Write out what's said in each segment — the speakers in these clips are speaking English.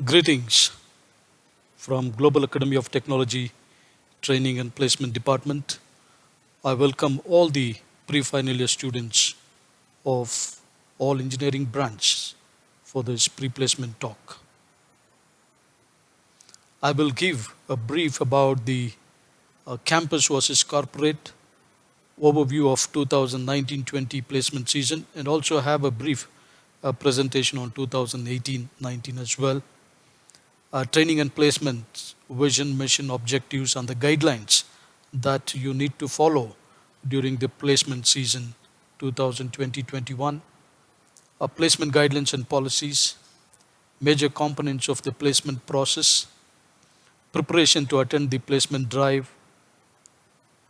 Greetings from Global Academy of Technology Training and Placement Department. I welcome all the pre-final year students of all engineering branches for this pre-placement talk. I will give a brief about the campus versus corporate overview of 2019-20 placement season and also have a brief presentation on 2018-19 as well. Training and placement, vision, mission, objectives, and the guidelines that you need to follow during the placement season 2020-21. Placement guidelines and policies, major components of the placement process, preparation to attend the placement drive,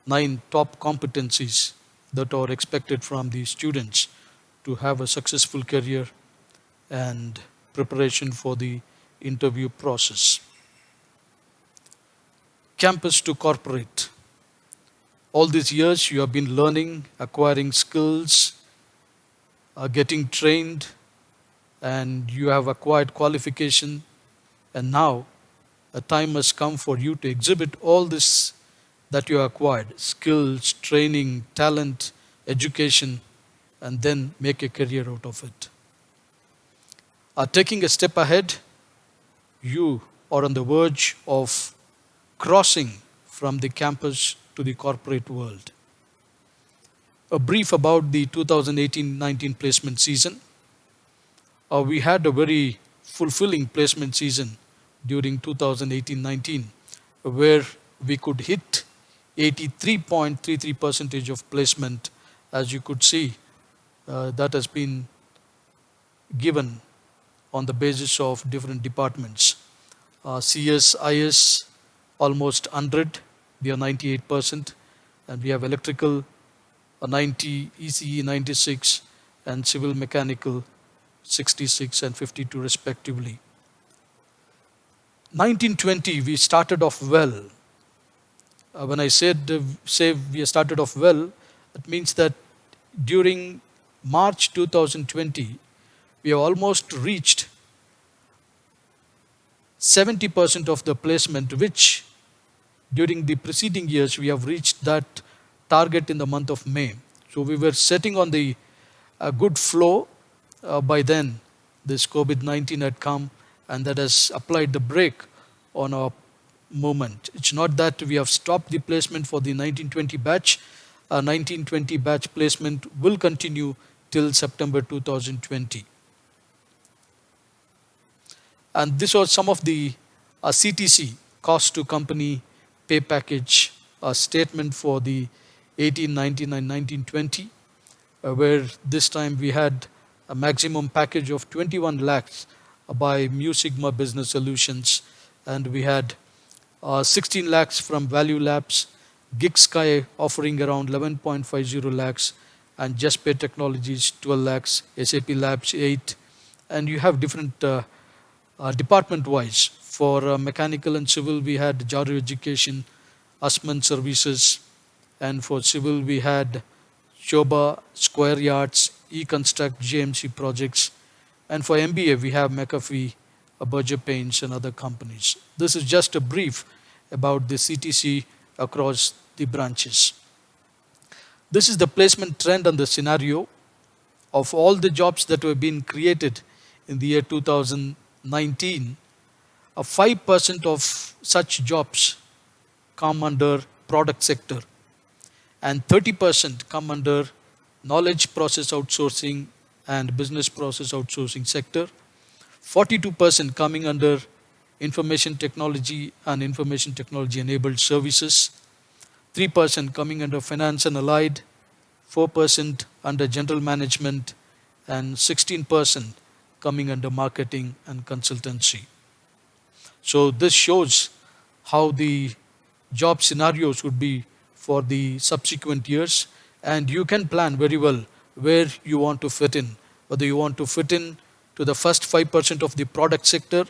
9 top competencies that are expected from the students to have a successful career, and preparation for the interview process. Campus to corporate. All these years you have been learning, acquiring skills, getting trained, and you have acquired qualification, and now a time has come for you to exhibit all this that you acquired, skills, training, talent, education, and then make a career out of it. Taking a step ahead, you are on the verge of crossing from the campus to the corporate world. A brief about the 2018-19 placement season. We had a very fulfilling placement season during 2018-19 where we could hit 83.33% of placement. As you could see, that has been given on the basis of different departments. CS, IS, almost 100, we are 98%, and we have electrical 90, ECE 96, and civil mechanical 66 and 52 respectively. 1920, we started off well. When I say we started off well, it means that during March 2020, we have almost reached 70% of the placement, which during the preceding years we have reached that target in the month of May. So we were setting on the good flow. By then this COVID-19 had come, and that has applied the brake on our movement. It's not that we have stopped the placement for the 1920 batch. 1920 batch placement will continue till September 2020. And this was some of the CTC, cost to company pay package statement for the 18, 19 and 1920, where this time we had a maximum package of 21 lakhs by Mu Sigma Business Solutions, and we had 16 lakhs from Value Labs, Gig Sky offering around 11.50 lakhs, and Just Pay Technologies 12 lakhs, SAP Labs 8, and you have different department-wise. For mechanical and civil, we had Jaru Education, Asman Services, and for civil, we had Shoba, Square Yards, E-Construct, JMC Projects, and for MBA, we have McAfee, Berger Paints, and other companies. This is just a brief about the CTC across the branches. This is the placement trend and the scenario of all the jobs that were being created in the year 2019. 5% of such jobs come under product sector, and 30% come under knowledge process outsourcing and business process outsourcing sector, 42% coming under information technology and information technology enabled services, 3% coming under finance and allied, 4% under general management, and 16% coming under marketing and consultancy. So this shows how the job scenarios would be for the subsequent years, and you can plan very well where you want to fit in, whether you want to fit in to the first 5% of the product sector,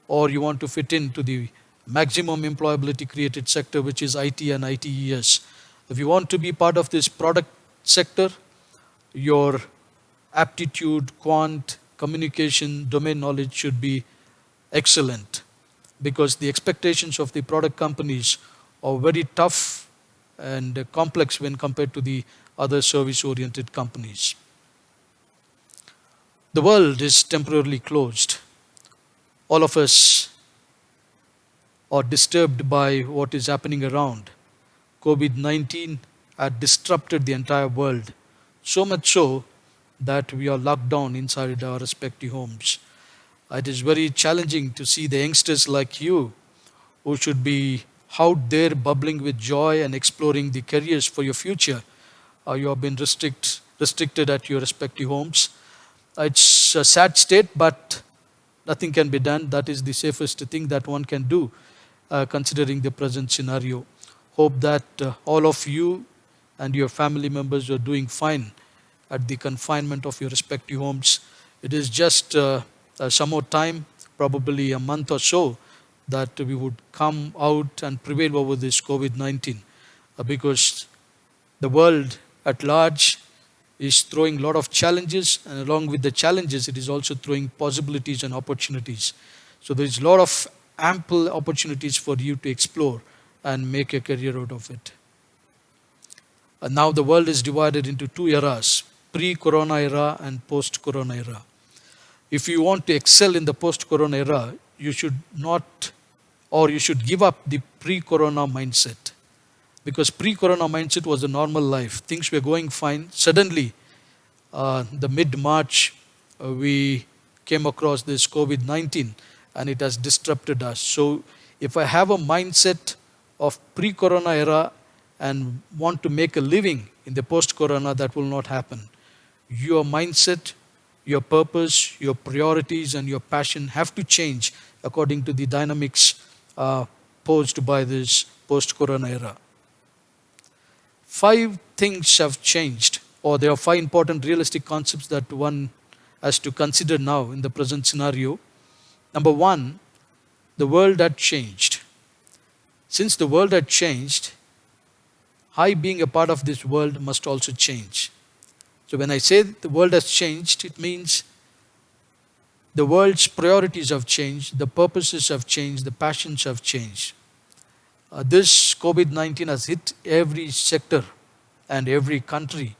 or you want to fit into the maximum employability created sector, which is IT and ITES. If you want to be part of this product sector, your aptitude, quant, communication, domain knowledge should be excellent, because the expectations of the product companies are very tough and complex when compared to the other service oriented companies. The world is temporarily closed. All of us are disturbed by what is happening around. COVID 19 had disrupted the entire world, so much so that we are locked down inside our respective homes. It is very challenging to see the youngsters like you who should be out there bubbling with joy and exploring the careers for your future. You have been restricted at your respective homes. It's a sad state, but nothing can be done. That is the safest thing that one can do, considering the present scenario. Hope that all of you and your family members are doing fine at the confinement of your respective homes. It is just some more time, probably a month or so, that we would come out and prevail over this COVID 19, because the world at large is throwing a lot of challenges, and along with the challenges, it is also throwing possibilities and opportunities. So there is a lot of ample opportunities for you to explore and make a career out of it. And now the world is divided into two eras: pre-corona era and post-corona era. If you want to excel in the post-corona era, you should not, or you should give up the pre-corona mindset, because pre-corona mindset was a normal life. Things were going fine. Suddenly, the mid-March, we came across this COVID-19, and it has disrupted us. So if I have a mindset of pre-corona era and want to make a living in the post-corona, that will not happen. Your mindset, your purpose, your priorities, and your passion have to change according to the dynamics posed by this post-corona era. Five things have changed, or there are five important realistic concepts that one has to consider now in the present scenario. Number one, the world had changed. Since the world had changed, I, being a part of this world, must also change. So when I say the world has changed, it means the world's priorities have changed, the purposes have changed, the passions have changed. This COVID 19 has hit every sector and every country.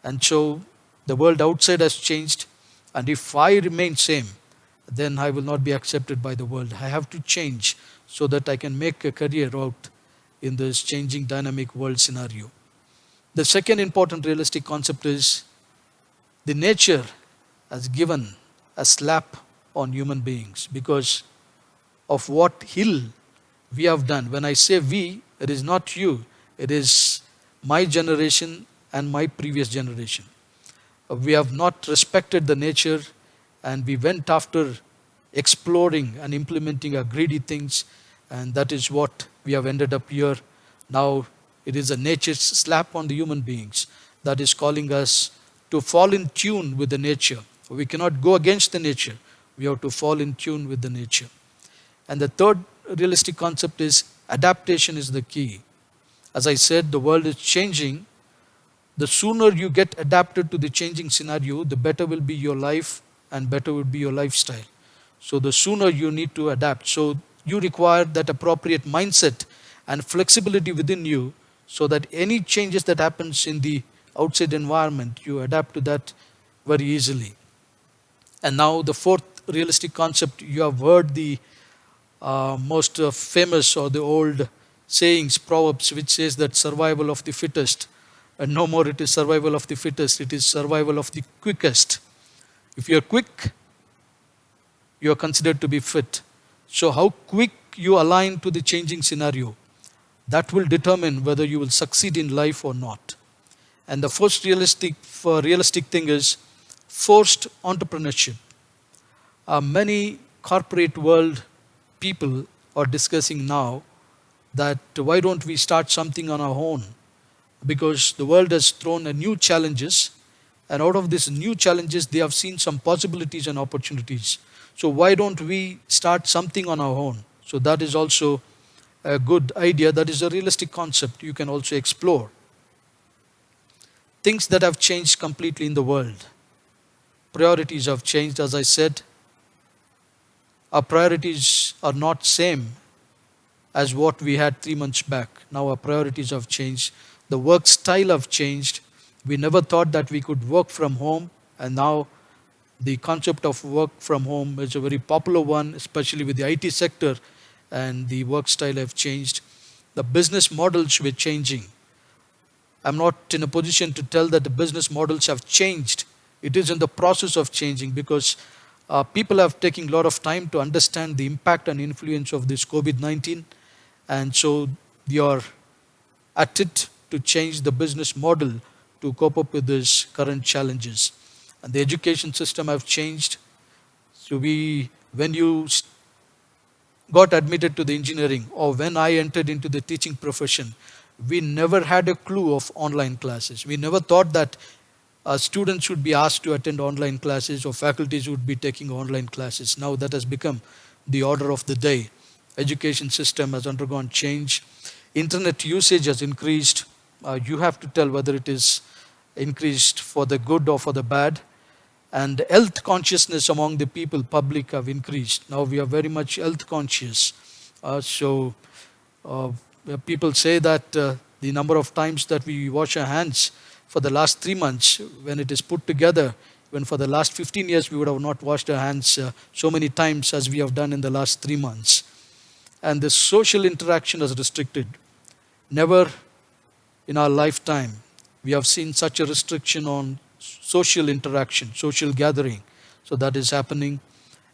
And so the world outside has changed. And if I remain same, then I will not be accepted by the world. I have to change so that I can make a career out in this changing dynamic world scenario. The second important realistic concept is the nature has given a slap on human beings because of what ill we have done. When I say we, it is not you, it is my generation and my previous generation. We have not respected the nature, and we went after exploring and implementing our greedy things, and that is what we have ended up here. Now it is a nature's slap on the human beings that is calling us to fall in tune with the nature. We cannot go against the nature. We have to fall in tune with the nature. And the third realistic concept is adaptation is the key. As I said, the world is changing. The sooner you get adapted to the changing scenario, the better will be your life and better will be your lifestyle. So the sooner you need to adapt. So you require that appropriate mindset and flexibility within you, so that any changes that happens in the outside environment, you adapt to that very easily. And now the fourth realistic concept, you have heard the most famous or the old sayings, proverbs, which says that survival of the fittest. And no more it is survival of the fittest, it is survival of the quickest. If you are quick, you are considered to be fit. So how quick you align to the changing scenario, that will determine whether you will succeed in life or not. And the first realistic thing is forced entrepreneurship. Many corporate world people are discussing now that why don't we start something on our own, because the world has thrown a new challenges, and out of these new challenges they have seen some possibilities and opportunities. So why don't we start something on our own? So that is also a good idea. That is a realistic concept you can also explore. Things that have changed completely in the world. Priorities have changed, as I said. Our priorities are not same as what we had 3 months back. Now our priorities have changed. The work style have changed. We never thought that we could work from home, and now the concept of work from home is a very popular one, especially with the IT sector, and the work style have changed. The business models were changing. I'm not in a position to tell that the business models have changed. It is in the process of changing because people have taken a lot of time to understand the impact and influence of this COVID 19. And so they are at it to change the business model to cope up with these current challenges. And the education system have changed. So when you got admitted to the engineering or when I entered into the teaching profession, we never had a clue of online classes. We never thought that students would be asked to attend online classes or faculties would be taking online classes. Now that has become the order of the day. Education system has undergone change. Internet usage has increased. You have to tell whether it is increased for the good or for the bad. And health consciousness among the people, public, have increased. Now we are very much health conscious. So uh, people say that the number of times that we wash our hands for the last 3 months, when it is put together, when for the last 15 years we would have not washed our hands so many times as we have done in the last 3 months. And the social interaction is restricted. Never in our lifetime we have seen such a restriction on social interaction, social gathering. So that is happening.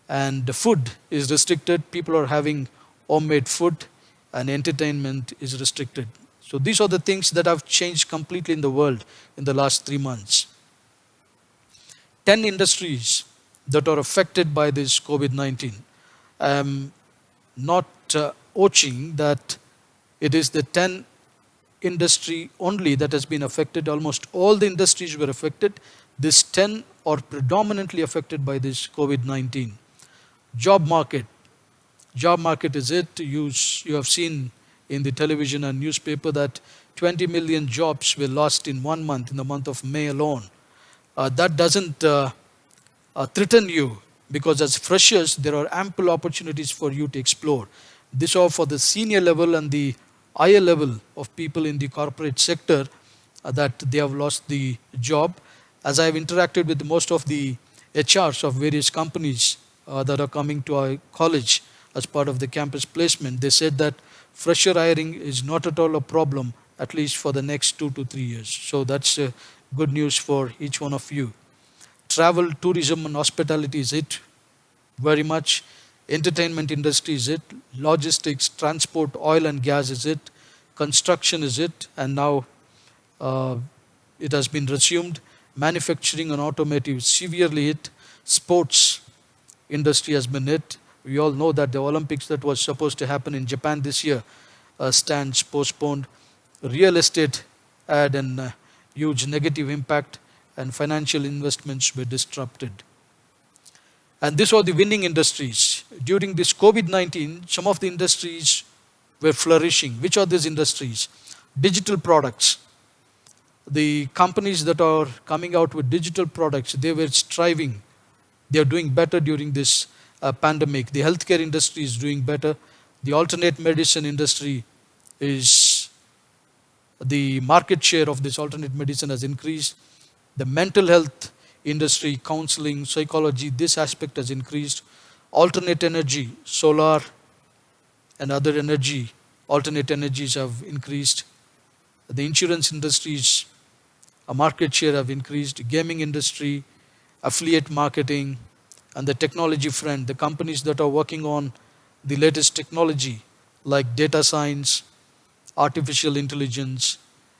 And the food is restricted. People are having homemade food, and entertainment is restricted. So these are the things that have changed completely in the world in the last 3 months. 10 industries that are affected by this COVID 19. I'm not watching that it is the 10 industry only that has been affected. Almost all the industries were affected. These 10 are predominantly affected by this COVID 19. Job market. Job market is it. You have seen in the television and newspaper that 20 million jobs were lost in 1 month, in the month of May alone. That doesn't threaten you because as freshers, there are ample opportunities for you to explore. These are for the senior level and the higher level of people in the corporate sector that they have lost the job. As I have interacted with most of the HRs of various companies that are coming to our college as part of the campus placement, they said that fresher hiring is not at all a problem, at least for the next 2 to 3 years. So that's good news for each one of you. Travel, tourism, and hospitality is it very much. Entertainment industry is it. Logistics, transport, oil and gas is it. Construction is it. And now uh, it has been resumed. Manufacturing and automotive severely hit. Sports industry has been hit. We all know that the Olympics that was supposed to happen in Japan this year stands postponed. Real estate had an huge negative impact, and financial investments were disrupted. And these are the winning industries. During this COVID 19, some of the industries were flourishing. Which are these industries? Digital products. The companies that are coming out with digital products, they were striving. They are doing better during this pandemic. The healthcare industry is doing better. The alternate medicine industry is, the market share of this alternate medicine has increased. The mental health industry, counseling, psychology, this aspect has increased. Alternate energy, solar and other energy, alternate energies have increased. The insurance industries, a market share have increased. Gaming industry, affiliate marketing, and the technology front, the companies that are working on the latest technology like data science, artificial intelligence,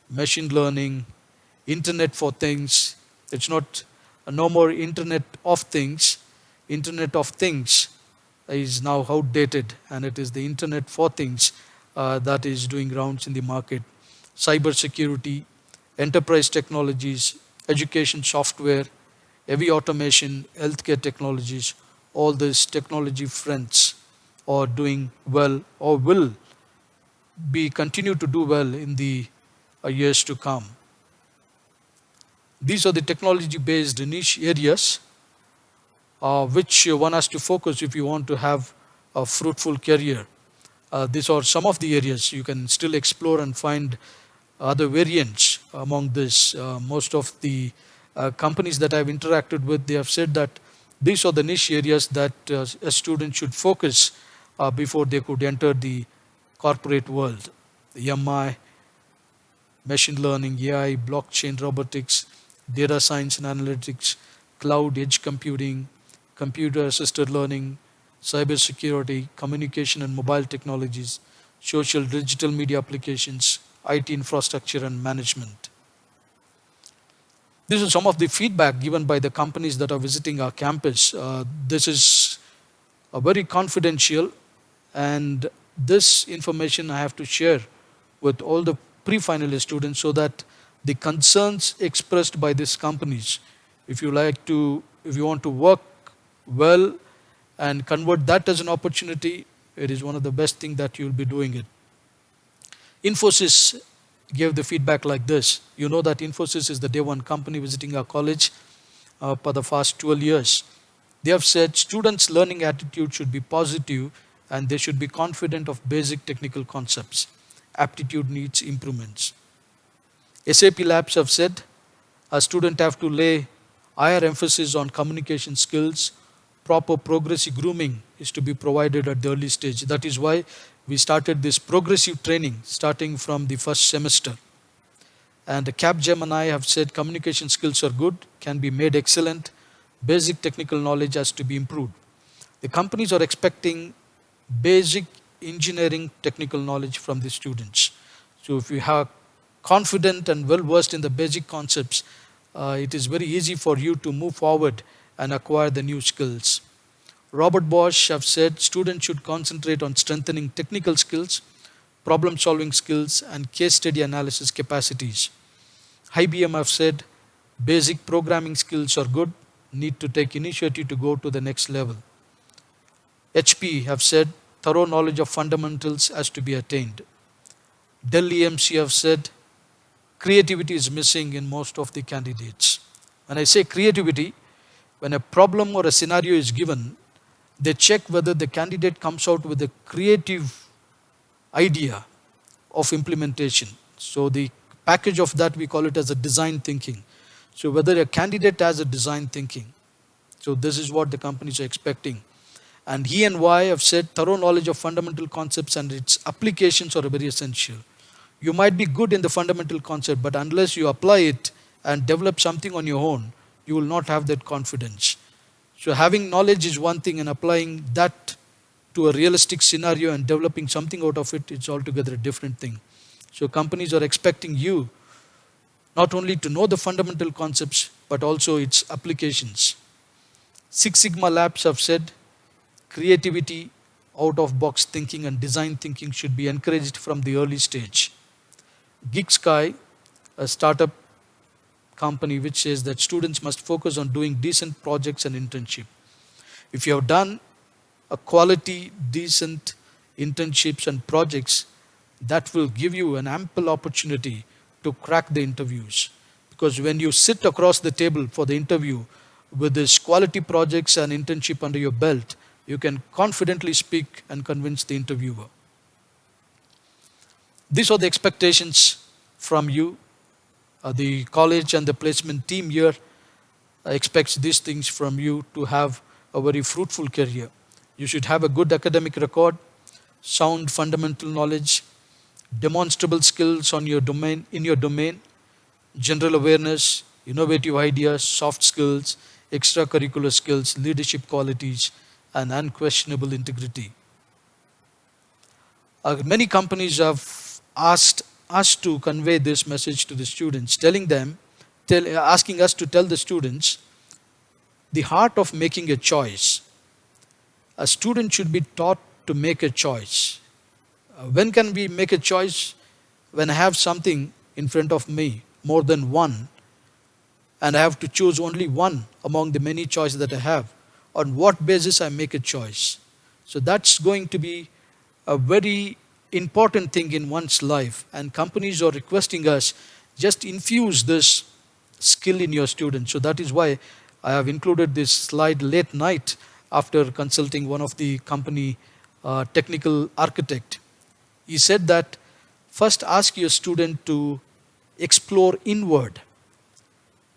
machine learning, internet for things. It's not no more internet of things. Internet of things is now outdated, and it is the internet for things that is doing rounds in the market. Cyber security, enterprise technologies, education software, heavy automation, healthcare technologies, all these technology fronts are doing well or will be continue to do well in the years to come. These are the technology based niche areas. which one has to focus if you want to have a fruitful career. These are some of the areas you can still explore and find other variants among this. Most of the companies that I've interacted with, they have said that these are the niche areas that a student should focus before they could enter the corporate world. The MI, machine learning, AI, blockchain, robotics, data science and analytics, cloud, edge computing, computer assisted learning, cybersecurity, communication and mobile technologies, social digital media applications, IT infrastructure and management. This is some of the feedback given by the companies that are visiting our campus. This is very confidential, and this information I have to share with all the pre-finalist students so that the concerns expressed by these companies, if you want to work well and convert that as an opportunity, it is one of the best things that you'll be doing it. Infosys gave the feedback like this. You know that Infosys is the day one company visiting our college for the past 12 years. They have said students' learning attitude should be positive and they should be confident of basic technical concepts. Aptitude needs improvements. SAP Labs have said a student have to lay higher emphasis on communication skills. Proper progressive grooming is to be provided at the early stage. That is why we started this progressive training starting from the first semester. And Capgemini have said communication skills are good, can be made excellent. Basic technical knowledge has to be improved. The companies are expecting basic engineering technical knowledge from the students. So if you are confident and well versed in the basic concepts, it is very easy for you to move forward and acquire the new skills. Robert Bosch have said students should concentrate on strengthening technical skills, problem solving skills and case study analysis capacities. IBM have said basic programming skills are good, need to take initiative to go to the next level. HP have said thorough knowledge of fundamentals has to be attained. Dell EMC have said creativity is missing in most of the candidates. When I say creativity, when a problem or a scenario is given, they check whether the candidate comes out with a creative idea of implementation. So the package of that, we call it as a design thinking. So whether a candidate has a design thinking. So this is what the companies are expecting. And E&Y have said thorough knowledge of fundamental concepts and its applications are very essential. You might be good in the fundamental concept, but unless you apply it and develop something on your own, you will not have that confidence. So having knowledge is one thing, and applying that to a realistic scenario and developing something out of it, it's altogether a different thing. So companies are expecting you not only to know the fundamental concepts, but also its applications. Six Sigma Labs have said creativity, out-of-box thinking and design thinking should be encouraged from the early stage. GeekSky, a startup company which says that students must focus on doing decent projects and internship. If you have done a quality, decent internships and projects, that will give you an ample opportunity to crack the interviews. Because when you sit across the table for the interview with these quality projects and internship under your belt, you can confidently speak and convince the interviewer. These are the expectations from you. The college and the placement team here expects these things from you to have a very fruitful career. You should have a good academic record, sound fundamental knowledge, demonstrable skills in your domain, general awareness, innovative ideas, soft skills, extracurricular skills, leadership qualities, and unquestionable integrity. Many companies have asked us to convey this message to the students, asking us to tell the students the heart of making a choice. A student should be taught to make a choice. When can we make a choice? When I have something in front of me, more than one, and I have to choose only one among the many choices that I have. On what basis I make a choice? So that's going to be a very important thing in one's life, and companies are requesting us just infuse this skill in your students. So that is why I have included this slide late night after consulting one of the company technical architect. He said that first ask your student to explore inward.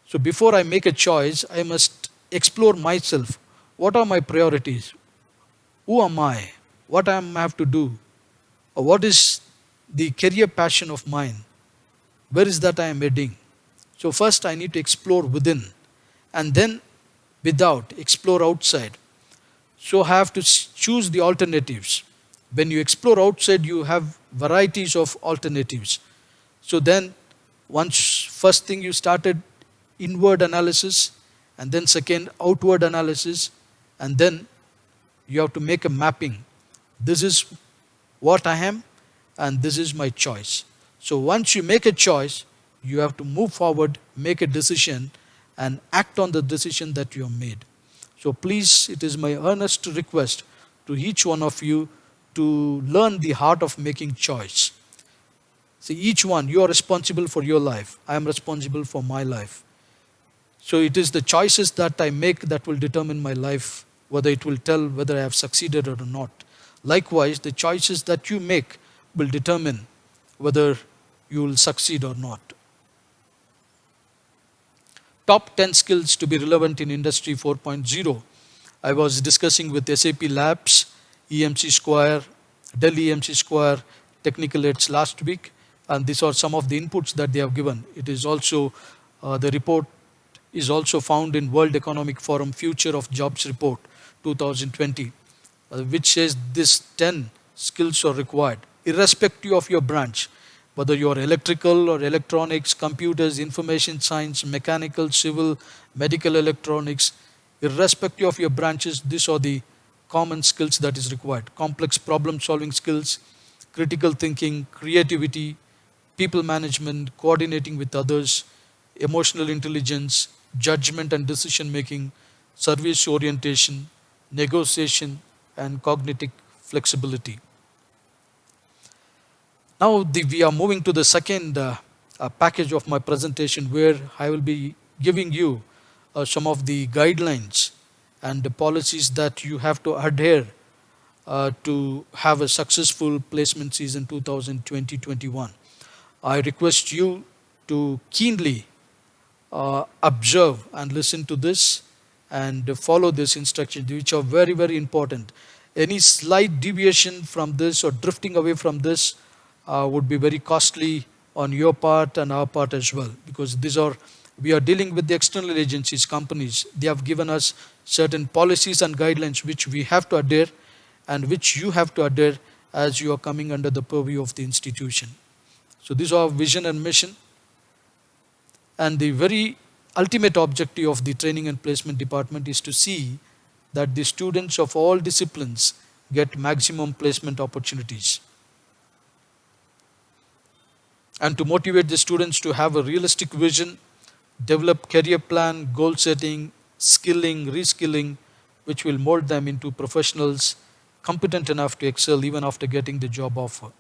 So before I make a choice, I must explore myself. What are my priorities? Who am I? What I have to do? Or what is the career passion of mine? Where is that I am heading? So first I need to explore within, and then without, explore outside. So have to choose the alternatives. When you explore outside, you have varieties of alternatives. So then once first thing you started inward analysis, and then second outward analysis, and then you have to make a mapping. This is what I am, and this is my choice. So once you make a choice, you have to move forward, make a decision, and act on the decision that you have made. So please, it is my earnest request to each one of you to learn the art of making choice. See, each one, you are responsible for your life. I am responsible for my life. So it is the choices that I make that will determine my life, whether it will tell whether I have succeeded or not. Likewise, the choices that you make will determine whether you will succeed or not. Top 10 skills to be relevant in Industry 4.0. I was discussing with SAP Labs, EMC Square, Dell EMC Square, Technical Aids last week, and these are some of the inputs that they have given. It is also, the report is also found in World Economic Forum Future of Jobs Report 2020, which says these 10 skills are required, irrespective of your branch, whether you are electrical or electronics, computers, information science, mechanical, civil, medical electronics, irrespective of your branches, these are the common skills that is required. Complex problem solving skills, critical thinking, creativity, people management, coordinating with others, emotional intelligence, judgment and decision making, service orientation, negotiation, and cognitive flexibility. Now we are moving to the second package of my presentation, where I will be giving you some of the guidelines and the policies that you have to adhere to have a successful placement season 2020-21. I request you to keenly observe and listen to this and follow these instructions, which are very, very important. Any slight deviation from this or drifting away from this would be very costly on your part and our part as well, because we are dealing with the external agencies, companies. They have given us certain policies and guidelines which we have to adhere, and which you have to adhere as you are coming under the purview of the institution. So these are our vision and mission. And the very ultimate objective of the training and placement department is to see that the students of all disciplines get maximum placement opportunities, and to motivate the students to have a realistic vision, develop career plan, goal setting, skilling, reskilling, which will mold them into professionals competent enough to excel even after getting the job offer.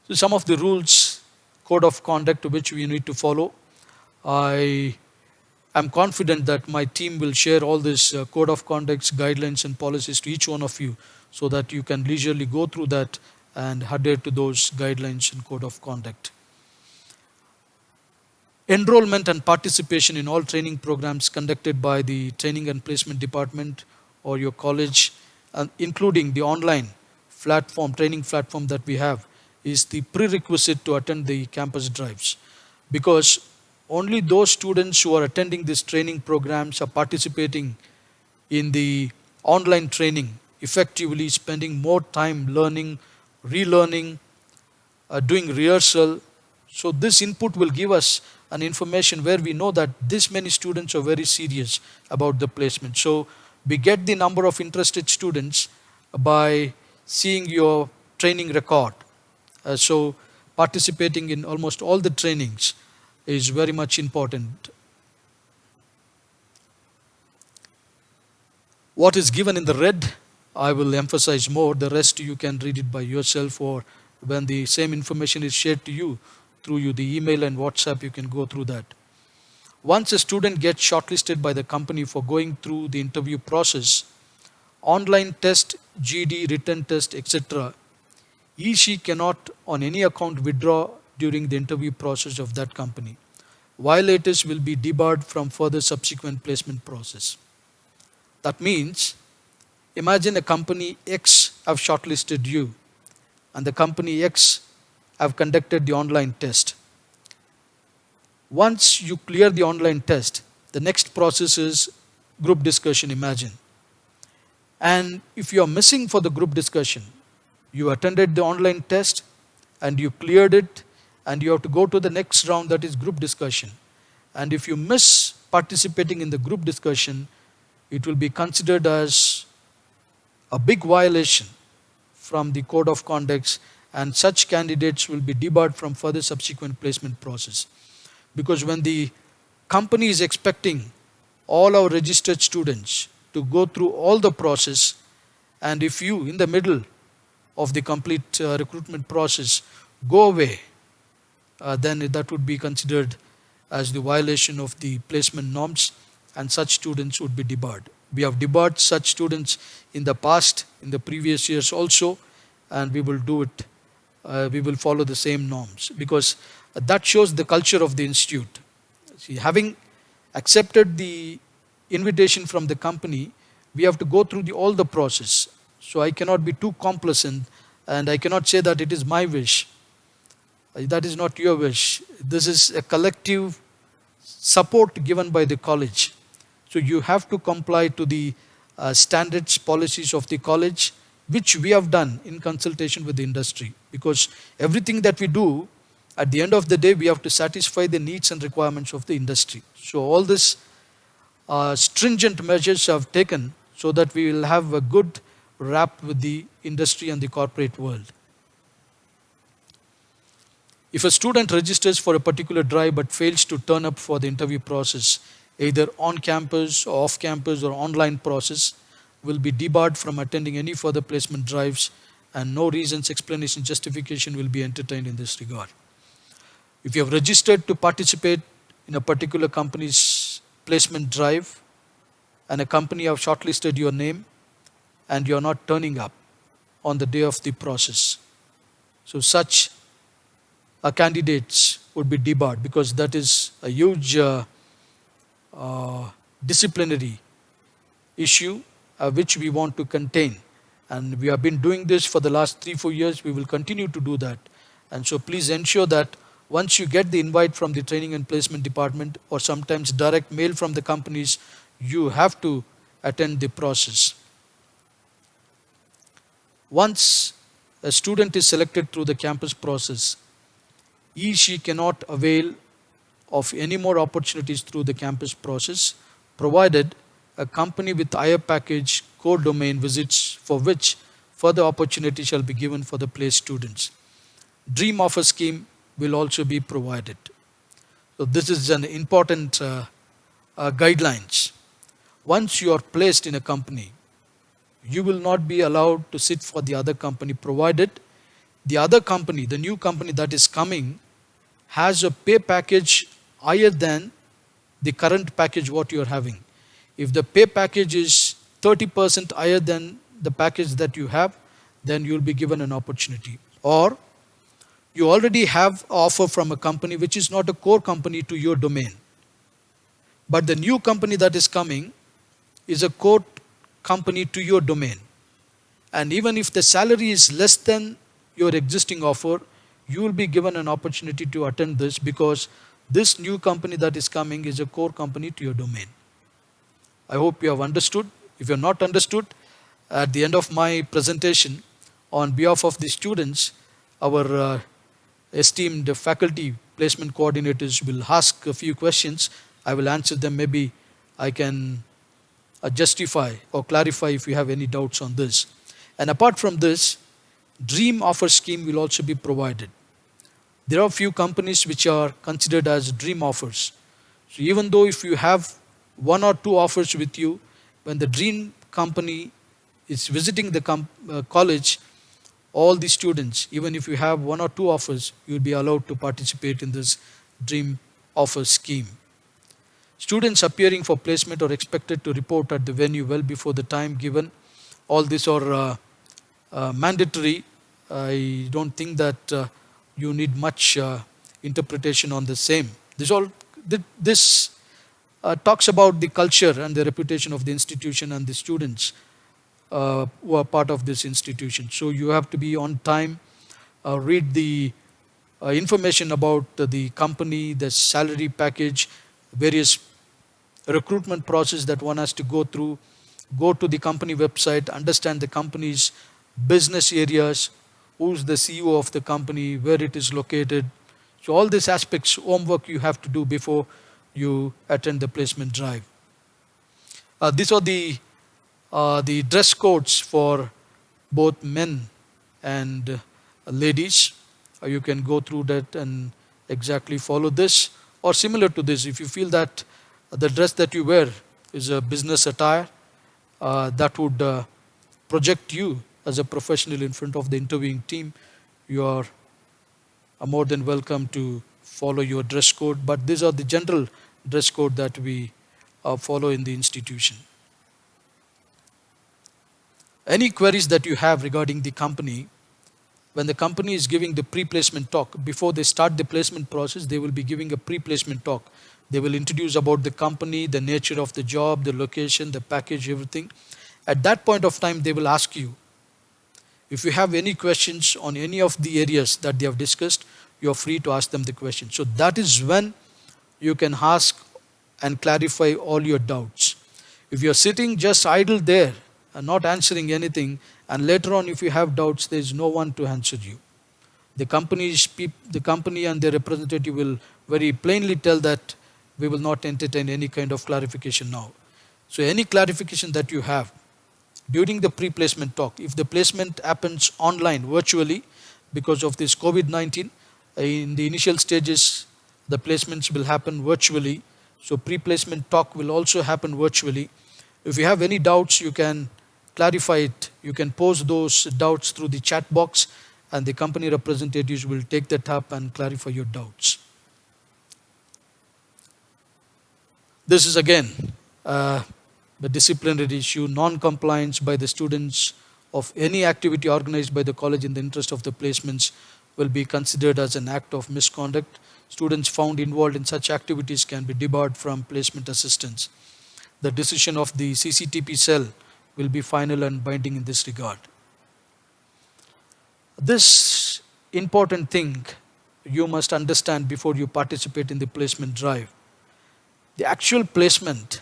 So some of the rules, code of conduct which we need to follow. I am confident that my team will share all these code of conducts, guidelines and policies to each one of you, so that you can leisurely go through that and adhere to those guidelines and code of conduct. Enrollment and participation in all training programs conducted by the training and placement department or your college, including the online training platform that we have, is the prerequisite to attend the campus drives, because only those students who are attending these training programs are participating in the online training, effectively spending more time learning, relearning, doing rehearsal. So this input will give us an information where we know that this many students are very serious about the placement. So we get the number of interested students by seeing your training record. So participating in almost all the trainings is very much important. What is given in the red, I will emphasize more. The rest you can read it by yourself, or when the same information is shared to you through the email and WhatsApp, you can go through that. Once a student gets shortlisted by the company for going through the interview process, online test, GD, written test, etc., he she cannot on any account withdraw during the interview process of that company. Violators will be debarred from further subsequent placement process. That means, imagine a company X have shortlisted you and the company X have conducted the online test. Once you clear the online test, the next process is group discussion, imagine. And if you are missing for the group discussion, you attended the online test and you cleared it, and you have to go to the next round, that is group discussion. And if you miss participating in the group discussion, it will be considered as a big violation from the code of conduct, and such candidates will be debarred from further subsequent placement process. Because when the company is expecting all our registered students to go through all the process, and if you in the middle of the complete recruitment process go away, then that would be considered as the violation of the placement norms, and such students would be debarred. We have debarred such students in the past, in the previous years also, and we will do it. We will follow the same norms, because that shows the culture of the institute. See, having accepted the invitation from the company, we have to go through all the process. So I cannot be too complacent, and I cannot say that it is my wish. That is not your wish. This is a collective support given by the college. So you have to comply to the standards, policies of the college, which we have done in consultation with the industry. Because everything that we do, at the end of the day, we have to satisfy the needs and requirements of the industry. So all these stringent measures have taken so that we will have a good rap with the industry and the corporate world. If a student registers for a particular drive but fails to turn up for the interview process, either on campus or off campus or online process, will be debarred from attending any further placement drives, and no reasons, explanation, justification will be entertained in this regard. If you have registered to participate in a particular company's placement drive and a company have shortlisted your name and you are not turning up on the day of the process, so such candidates would be debarred, because that is a huge disciplinary issue which we want to contain. And we have been doing this for the last 3-4 years. We will continue to do that. And so please ensure that once you get the invite from the training and placement department, or sometimes direct mail from the companies, you have to attend the process. Once a student is selected through the campus process, she cannot avail of any more opportunities through the campus process, provided a company with higher package core domain visits, for which further opportunity shall be given for the placed students. Dream offer scheme will also be provided. So this is an important guidelines. Once you are placed in a company, you will not be allowed to sit for the other company, provided the other company, the new company that is coming, has a pay package higher than the current package what you are having. If the pay package is 30% higher than the package that you have, then you will be given an opportunity. Or you already have an offer from a company which is not a core company to your domain, but the new company that is coming is a core company to your domain. And even if the salary is less than your existing offer, you will be given an opportunity to attend this, because this new company that is coming is a core company to your domain. I hope you have understood. If you have not understood, at the end of my presentation, on behalf of the students, our esteemed faculty placement coordinators will ask a few questions. I will answer them. Maybe I can justify or clarify if you have any doubts on this. And apart from this, dream offer scheme will also be provided. There are few companies which are considered as dream offers. So even though if you have 1 or 2 offers with you, when the dream company is visiting the college, all the students, even if you have 1 or 2 offers, you will be allowed to participate in this dream offer scheme. Students appearing for placement are expected to report at the venue well before the time given. All these are mandatory. I don't think that you need much interpretation on the same. This talks about the culture and the reputation of the institution and the students who are part of this institution. So you have to be on time, read the information about the company, the salary package, various recruitment process that one has to go through, go to the company website, understand the company's business areas, who's the CEO of the company, where it is located. So all these aspects, homework you have to do before you attend the placement drive. These are the dress codes for both men and ladies. You can go through that and exactly follow this or similar to this. If you feel that the dress that you wear is a business attire, that would project you as a professional in front of the interviewing team, you are more than welcome to follow your dress code. But these are the general dress code that we follow in the institution. Any queries that you have regarding the company, when the company is giving the pre-placement talk, before they start the placement process, they will be giving a pre-placement talk. They will introduce about the company, the nature of the job, the location, the package, everything. At that point of time, they will ask you, if you have any questions on any of the areas that they have discussed, you are free to ask them the question. So that is when you can ask and clarify all your doubts. If you are sitting just idle there and not answering anything, and later on if you have doubts, there is no one to answer you. The company and their representative will very plainly tell that we will not entertain any kind of clarification now. So any clarification that you have during the pre-placement talk, if the placement happens online, virtually, because of this COVID-19, in the initial stages, the placements will happen virtually. So pre-placement talk will also happen virtually. If you have any doubts, you can clarify it. You can post those doubts through the chat box, and the company representatives will take that up and clarify your doubts. This is again the disciplinary issue. Non-compliance by the students of any activity organized by the college in the interest of the placements will be considered as an act of misconduct. Students found involved in such activities can be debarred from placement assistance. The decision of the CCTP cell will be final and binding in this regard. This important thing you must understand before you participate in the placement drive. The actual placement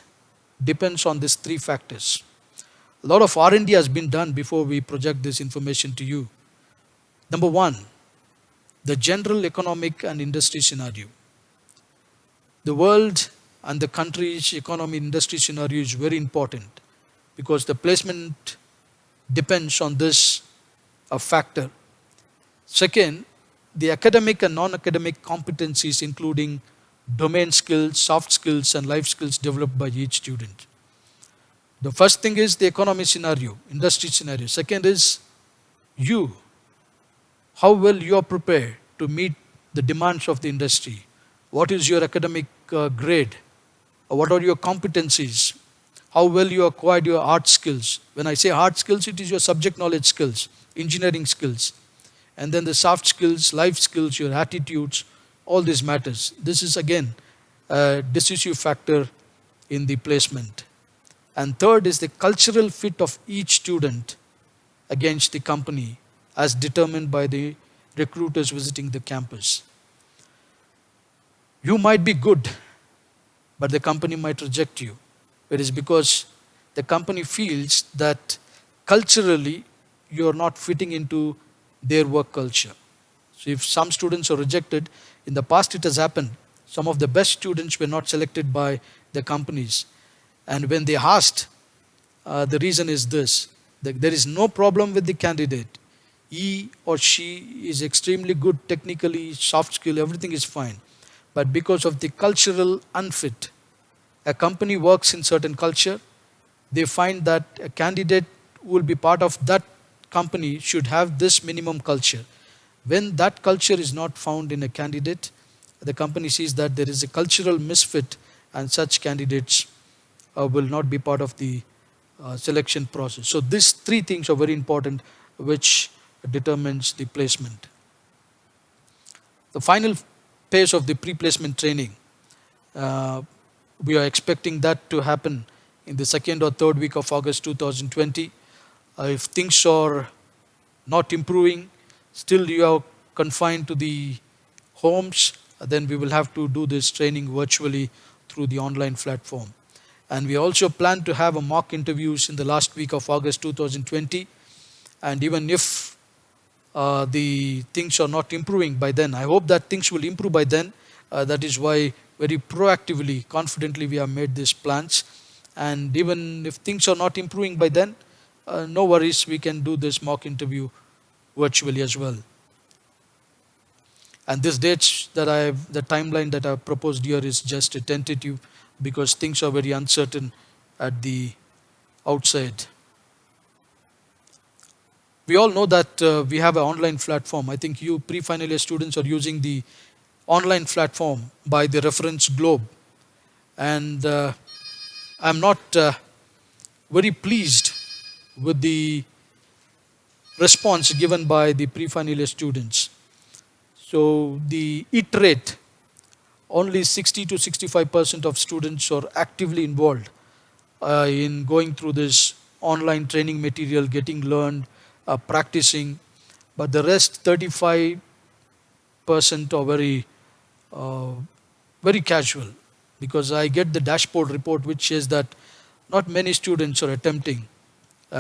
depends on these three factors. A lot of R&D has been done before we project this information to you. Number one, the general economic and industry scenario. The world and the country's economy industry scenario is very important because the placement depends on this factor. Second, the academic and non-academic competencies including domain skills, soft skills and life skills developed by each student. The first thing is the economy scenario, industry scenario. Second is you, how well you are prepared to meet the demands of the industry. What is your academic grade? What are your competencies? How well you acquired your art skills. When I say art skills, it is your subject knowledge skills, engineering skills. And then the soft skills, life skills, your attitudes, all these matters. This is again a decisive factor in the placement. And third is the cultural fit of each student against the company as determined by the recruiters visiting the campus. You might be good, but the company might reject you. It is because the company feels that culturally you are not fitting into their work culture. So if some students are rejected, in the past it has happened. Some of the best students were not selected by the companies. And when they asked, the reason is this, that there is no problem with the candidate. He or she is extremely good technically, soft skill, everything is fine. But because of the cultural unfit, a company works in certain culture, they find that a candidate who will be part of that company should have this minimum culture. When that culture is not found in a candidate, the company sees that there is a cultural misfit and such candidates will not be part of the selection process. So these three things are very important, which determines the placement. The final phase of the pre-placement training, uh, we are expecting that to happen in the second or third week of August 2020. If things are not improving, still you are confined to the homes, then we will have to do this training virtually through the online platform. And we also plan to have a mock interviews in the last week of August 2020. And even if the things are not improving by then, I hope that things will improve by then. That is why very proactively, confidently we have made these plans. And even if things are not improving by then, no worries, we can do this mock interview virtually as well. And this dates that the timeline that I've proposed here is just a tentative, because things are very uncertain at the outside. We all know that we have an online platform. I think you pre-final year students are using the online platform by the reference globe. And I'm not very pleased with the response given by the pre-final year students. So the IT rate, only 60 to 65% of students are actively involved in going through this online training material, getting learned, practicing. But the rest 35% are uh, very casual, because I get the dashboard report which says that not many students are attempting.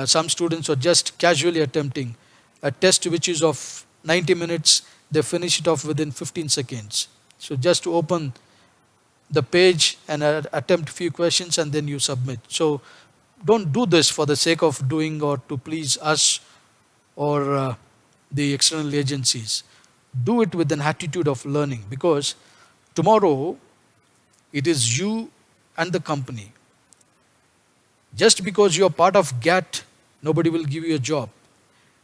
Some students are just casually attempting a test which is of 90 minutes, they finish it off within 15 seconds. So just to open the page and attempt few questions and then you submit. So don't do this for the sake of doing or to please us or the external agencies. Do it with an attitude of learning, because tomorrow it is you and the company. Just because you are part of GAT, nobody will give you a job.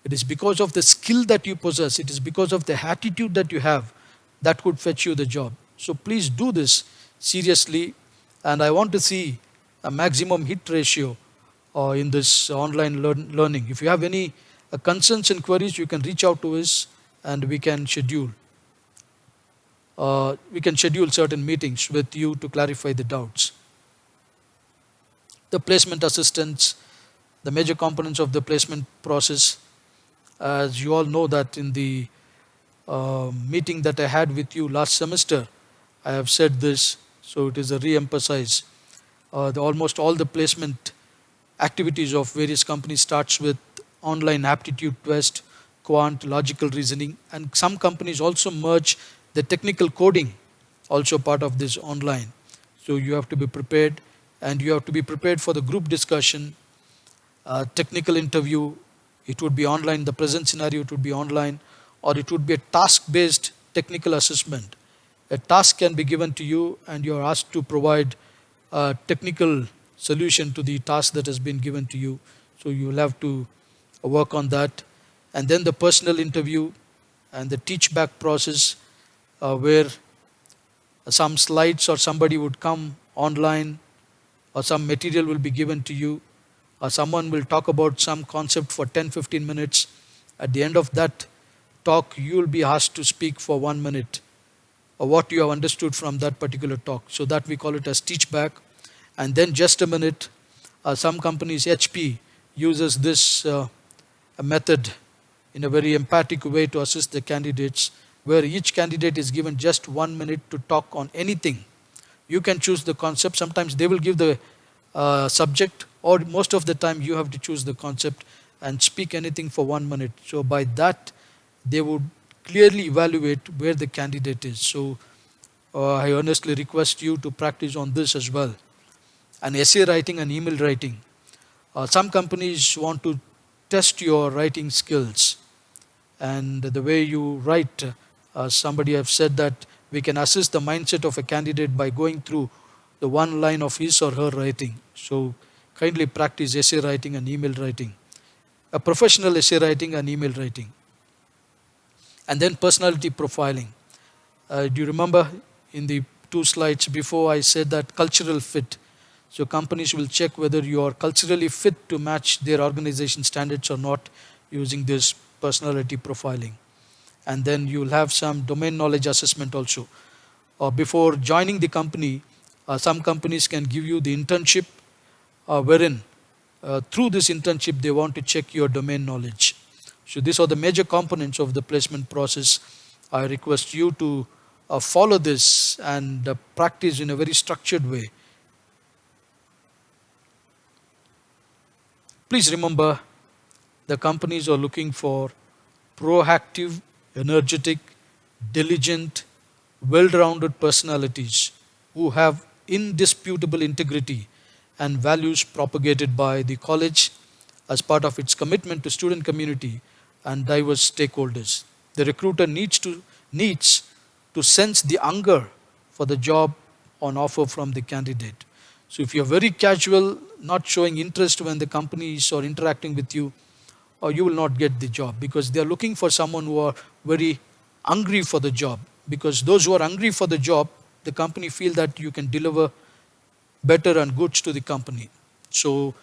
It is because of the skill that you possess, it is because of the attitude that you have that could fetch you the job. So please do this seriously, and I want to see a maximum hit ratio in this online learning. If you have any concerns and queries, you can reach out to us and we can schedule certain meetings with you to clarify the doubts. The placement assistance, the major components of the placement process, as you all know that in the meeting that I had with you last semester, I have said this, so it is a re-emphasize. Almost all the placement activities of various companies starts with online aptitude test, quant, logical reasoning, and some companies also merge the technical coding, also part of this online. So you have to be prepared, and you have to be prepared for the group discussion, technical interview. It would be online. The present scenario, it would be online, or it would be a task-based technical assessment. A task can be given to you and you are asked to provide a technical solution to the task that has been given to you. So you will have to work on that. And then the personal interview and the teach back process, where some slides or somebody would come online, or some material will be given to you, or someone will talk about some concept for 10-15 minutes. At the end of that talk, you will be asked to speak for 1 minute or what you have understood from that particular talk. So that we call it as teach back. And then just a minute. Some companies, HP, uses this method in a very emphatic way to assist the candidates, where each candidate is given just 1 minute to talk on anything. You can choose the concept. Sometimes they will give the subject, or most of the time you have to choose the concept and speak anything for 1 minute. So by that, they would clearly evaluate where the candidate is. So I earnestly request you to practice on this as well. And essay writing and email writing. Some companies want to test your writing skills and the way you write. Somebody have said that we can assess the mindset of a candidate by going through the one line of his or her writing. So kindly practice essay writing and email writing. A professional essay writing and email writing. And then personality profiling. Do you remember in the two slides before, I said that cultural fit. So companies will check whether you are culturally fit to match their organization standards or not using this personality profiling. And then you'll have some domain knowledge assessment also. Before joining the company, some companies can give you the internship, wherein through this internship they want to check your domain knowledge. So these are the major components of the placement process. I request you to follow this and practice in a very structured way. Please remember, the companies are looking for proactive, energetic, diligent, well-rounded personalities who have indisputable integrity and values propagated by the college as part of its commitment to student community and diverse stakeholders. The recruiter needs to sense the hunger for the job on offer from the candidate. So if you're very casual, not showing interest when the companies are interacting with you, or you will not get the job, because they are looking for someone who are very hungry for the job. Because those who are hungry for the job, the company feel that you can deliver better and goods to the company. So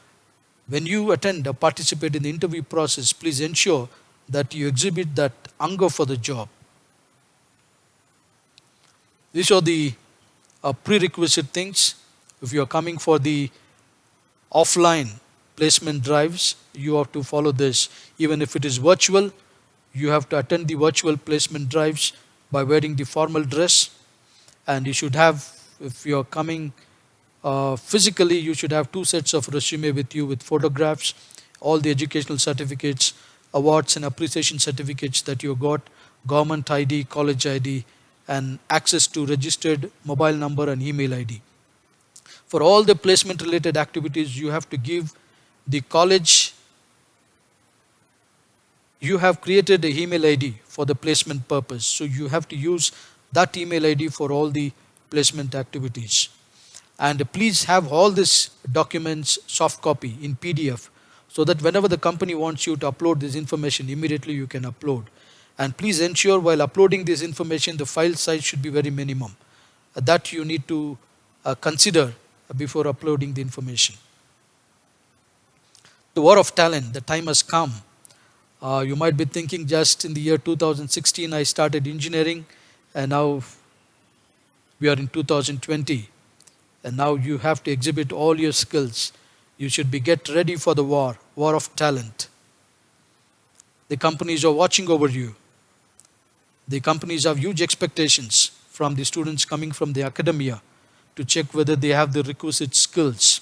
when you attend or participate in the interview process, please ensure that you exhibit that hunger for the job. These are the prerequisite things. If you are coming for the offline placement drives, you have to follow this. Even if it is virtual, you have to attend the virtual placement drives by wearing the formal dress. And you should have, if you are coming physically, you should have 2 sets of resume with you with photographs, all the educational certificates, awards and appreciation certificates that you got, government ID, college ID, and access to registered mobile number and email ID. For all the placement related activities, you have to give the college, you have created an email ID for the placement purpose. So you have to use that email ID for all the placement activities. And please have all these documents soft copy in PDF, so that whenever the company wants you to upload this information, immediately you can upload. And please ensure while uploading this information, the file size should be very minimum. That you need to consider before uploading the information. The war of talent, the time has come. You might be thinking, just in the year 2016 I started engineering, and now we are in 2020, and now you have to exhibit all your skills. You should be get ready for the war of talent. The companies are watching over you. The companies have huge expectations from the students coming from the academia to check whether they have the requisite skills.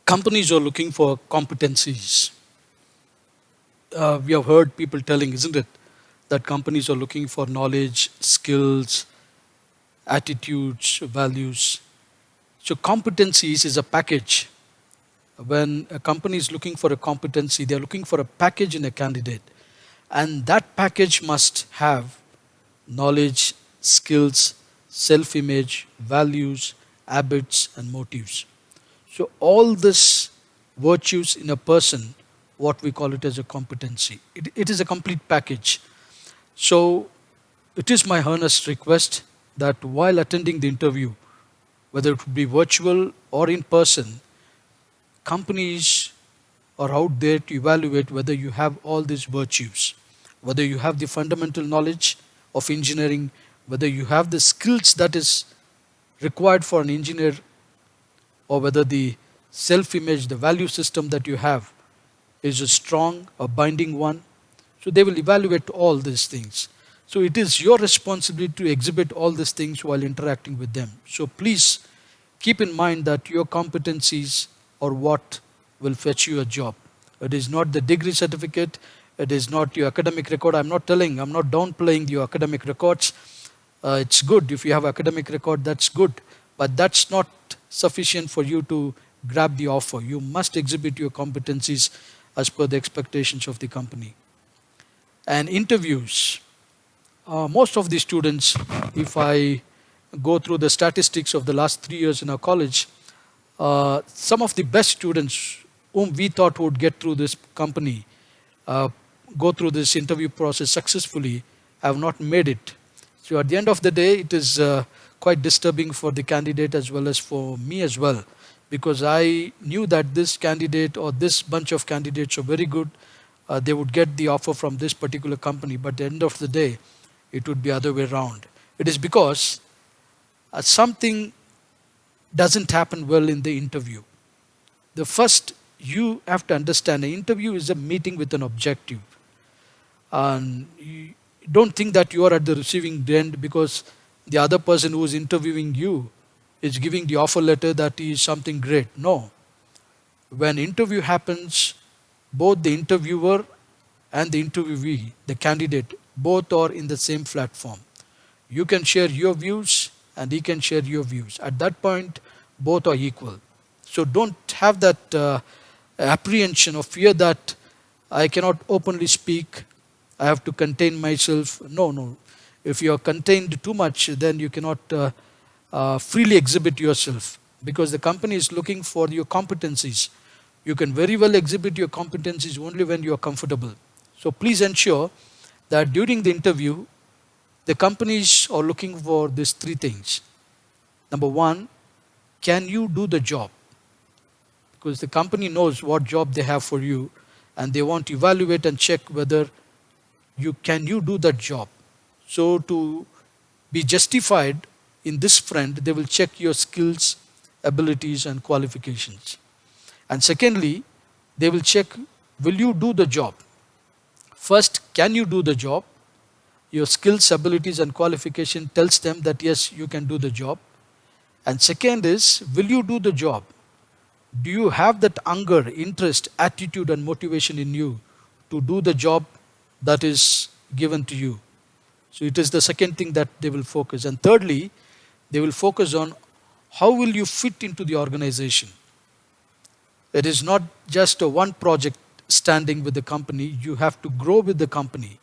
Companies are looking for competencies. We have heard people telling, isn't it, that companies are looking for knowledge, skills, attitudes, values. So competencies is a package. When a company is looking for a competency, they are looking for a package in a candidate. And that package must have knowledge, skills, self-image, values, habits, and motives. So all this virtues in a person, what we call it as a competency. It is a complete package. So it is my earnest request that while attending the interview, whether it would be virtual or in person, companies are out there to evaluate whether you have all these virtues, whether you have the fundamental knowledge of engineering, whether you have the skills that is required for an engineer, or whether the self-image, the value system that you have is a strong or binding one. So they will evaluate all these things. So it is your responsibility to exhibit all these things while interacting with them. So please keep in mind that your competencies are what will fetch you a job. It is not the degree certificate. It is not your academic record. I'm not downplaying your academic records. It's good if you have academic record, that's good. But that's not sufficient for you to grab the offer. You must exhibit your competencies as per the expectations of the company. And interviews. Most of the students, if I go through the statistics of the last 3 years in our college, some of the best students whom we thought would get through this company, go through this interview process successfully, have not made it. So at the end of the day, it is quite disturbing for the candidate as well as for me as well, because I knew that this candidate or this bunch of candidates are very good. They would get the offer from this particular company, but at the end of the day, it would be other way around. It is because something doesn't happen well in the interview. The first, you have to understand, an interview is a meeting with an objective. And you don't think that you are at the receiving end because the other person who is interviewing you is giving the offer letter that is something great. No. When interview happens, both the interviewer and the interviewee, the candidate, both are in the same platform. You can share your views and he can share your views. At that point, both are equal. So don't have that apprehension or fear that I cannot openly speak, I have to contain myself. No, no. If you are contained too much, then you cannot freely exhibit yourself, because the company is looking for your competencies. You can very well exhibit your competencies only when you are comfortable. So please ensure that during the interview, the companies are looking for these three things. Number one, can you do the job? Because the company knows what job they have for you, and they want to evaluate and check whether you do that job. So to be justified in this front, they will check your skills, abilities and qualifications. And secondly, they will check, will you do the job? First, can you do the job? Your skills, abilities and qualification tells them that yes, you can do the job. And second is, will you do the job? Do you have that hunger, interest, attitude and motivation in you to do the job that is given to you? So it is the second thing that they will focus. And thirdly, they will focus on how will you fit into the organization. It is not just a one project standing with the company, you have to grow with the company.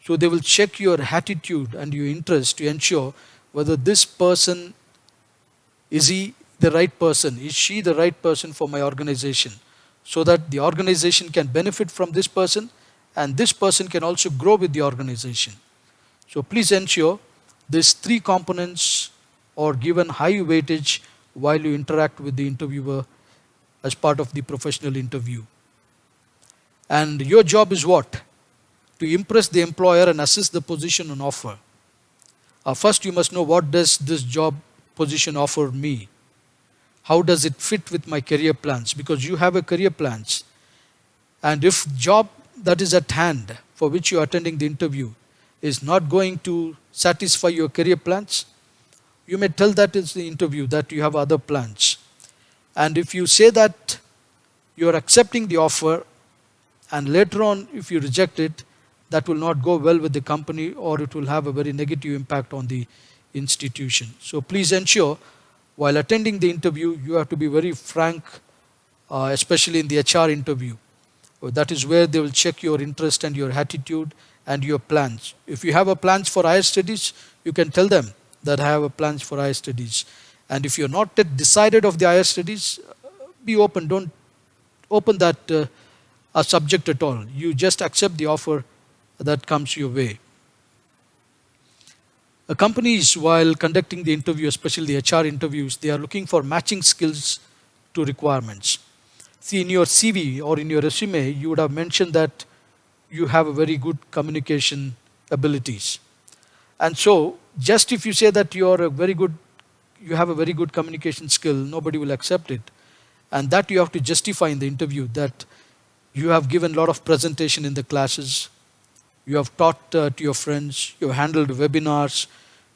So they will check your attitude and your interest to ensure whether this person, is he the right person? Is she the right person for my organization? So that the organization can benefit from this person and this person can also grow with the organization. So please ensure these three components are given high weightage while you interact with the interviewer as part of the professional interview. And your job is what? To impress the employer and assess the position on offer. First, you must know, what does this job position offer me? How does it fit with my career plans? Because you have a career plans. And if job that is at hand for which you are attending the interview is not going to satisfy your career plans, you may tell that in the interview that you have other plans. And if you say that you are accepting the offer and later on if you reject it, that will not go well with the company, or it will have a very negative impact on the institution. So please ensure while attending the interview, you have to be very frank, especially in the HR interview. That is where they will check your interest and your attitude and your plans. If you have a plans for higher studies, you can tell them that I have a plans for higher studies. And if you're not yet decided of the higher studies, be open. Don't open that a subject at all. You just accept the offer that comes your way. Companies, while conducting the interview, especially the HR interviews, they are looking for matching skills to requirements. See, in your CV or in your resume, you would have mentioned that you have a very good communication abilities. And so, just if you say that you have a very good communication skill, nobody will accept it. And that you have to justify in the interview, that you have given a lot of presentation in the classes, you have taught to your friends, you have handled webinars,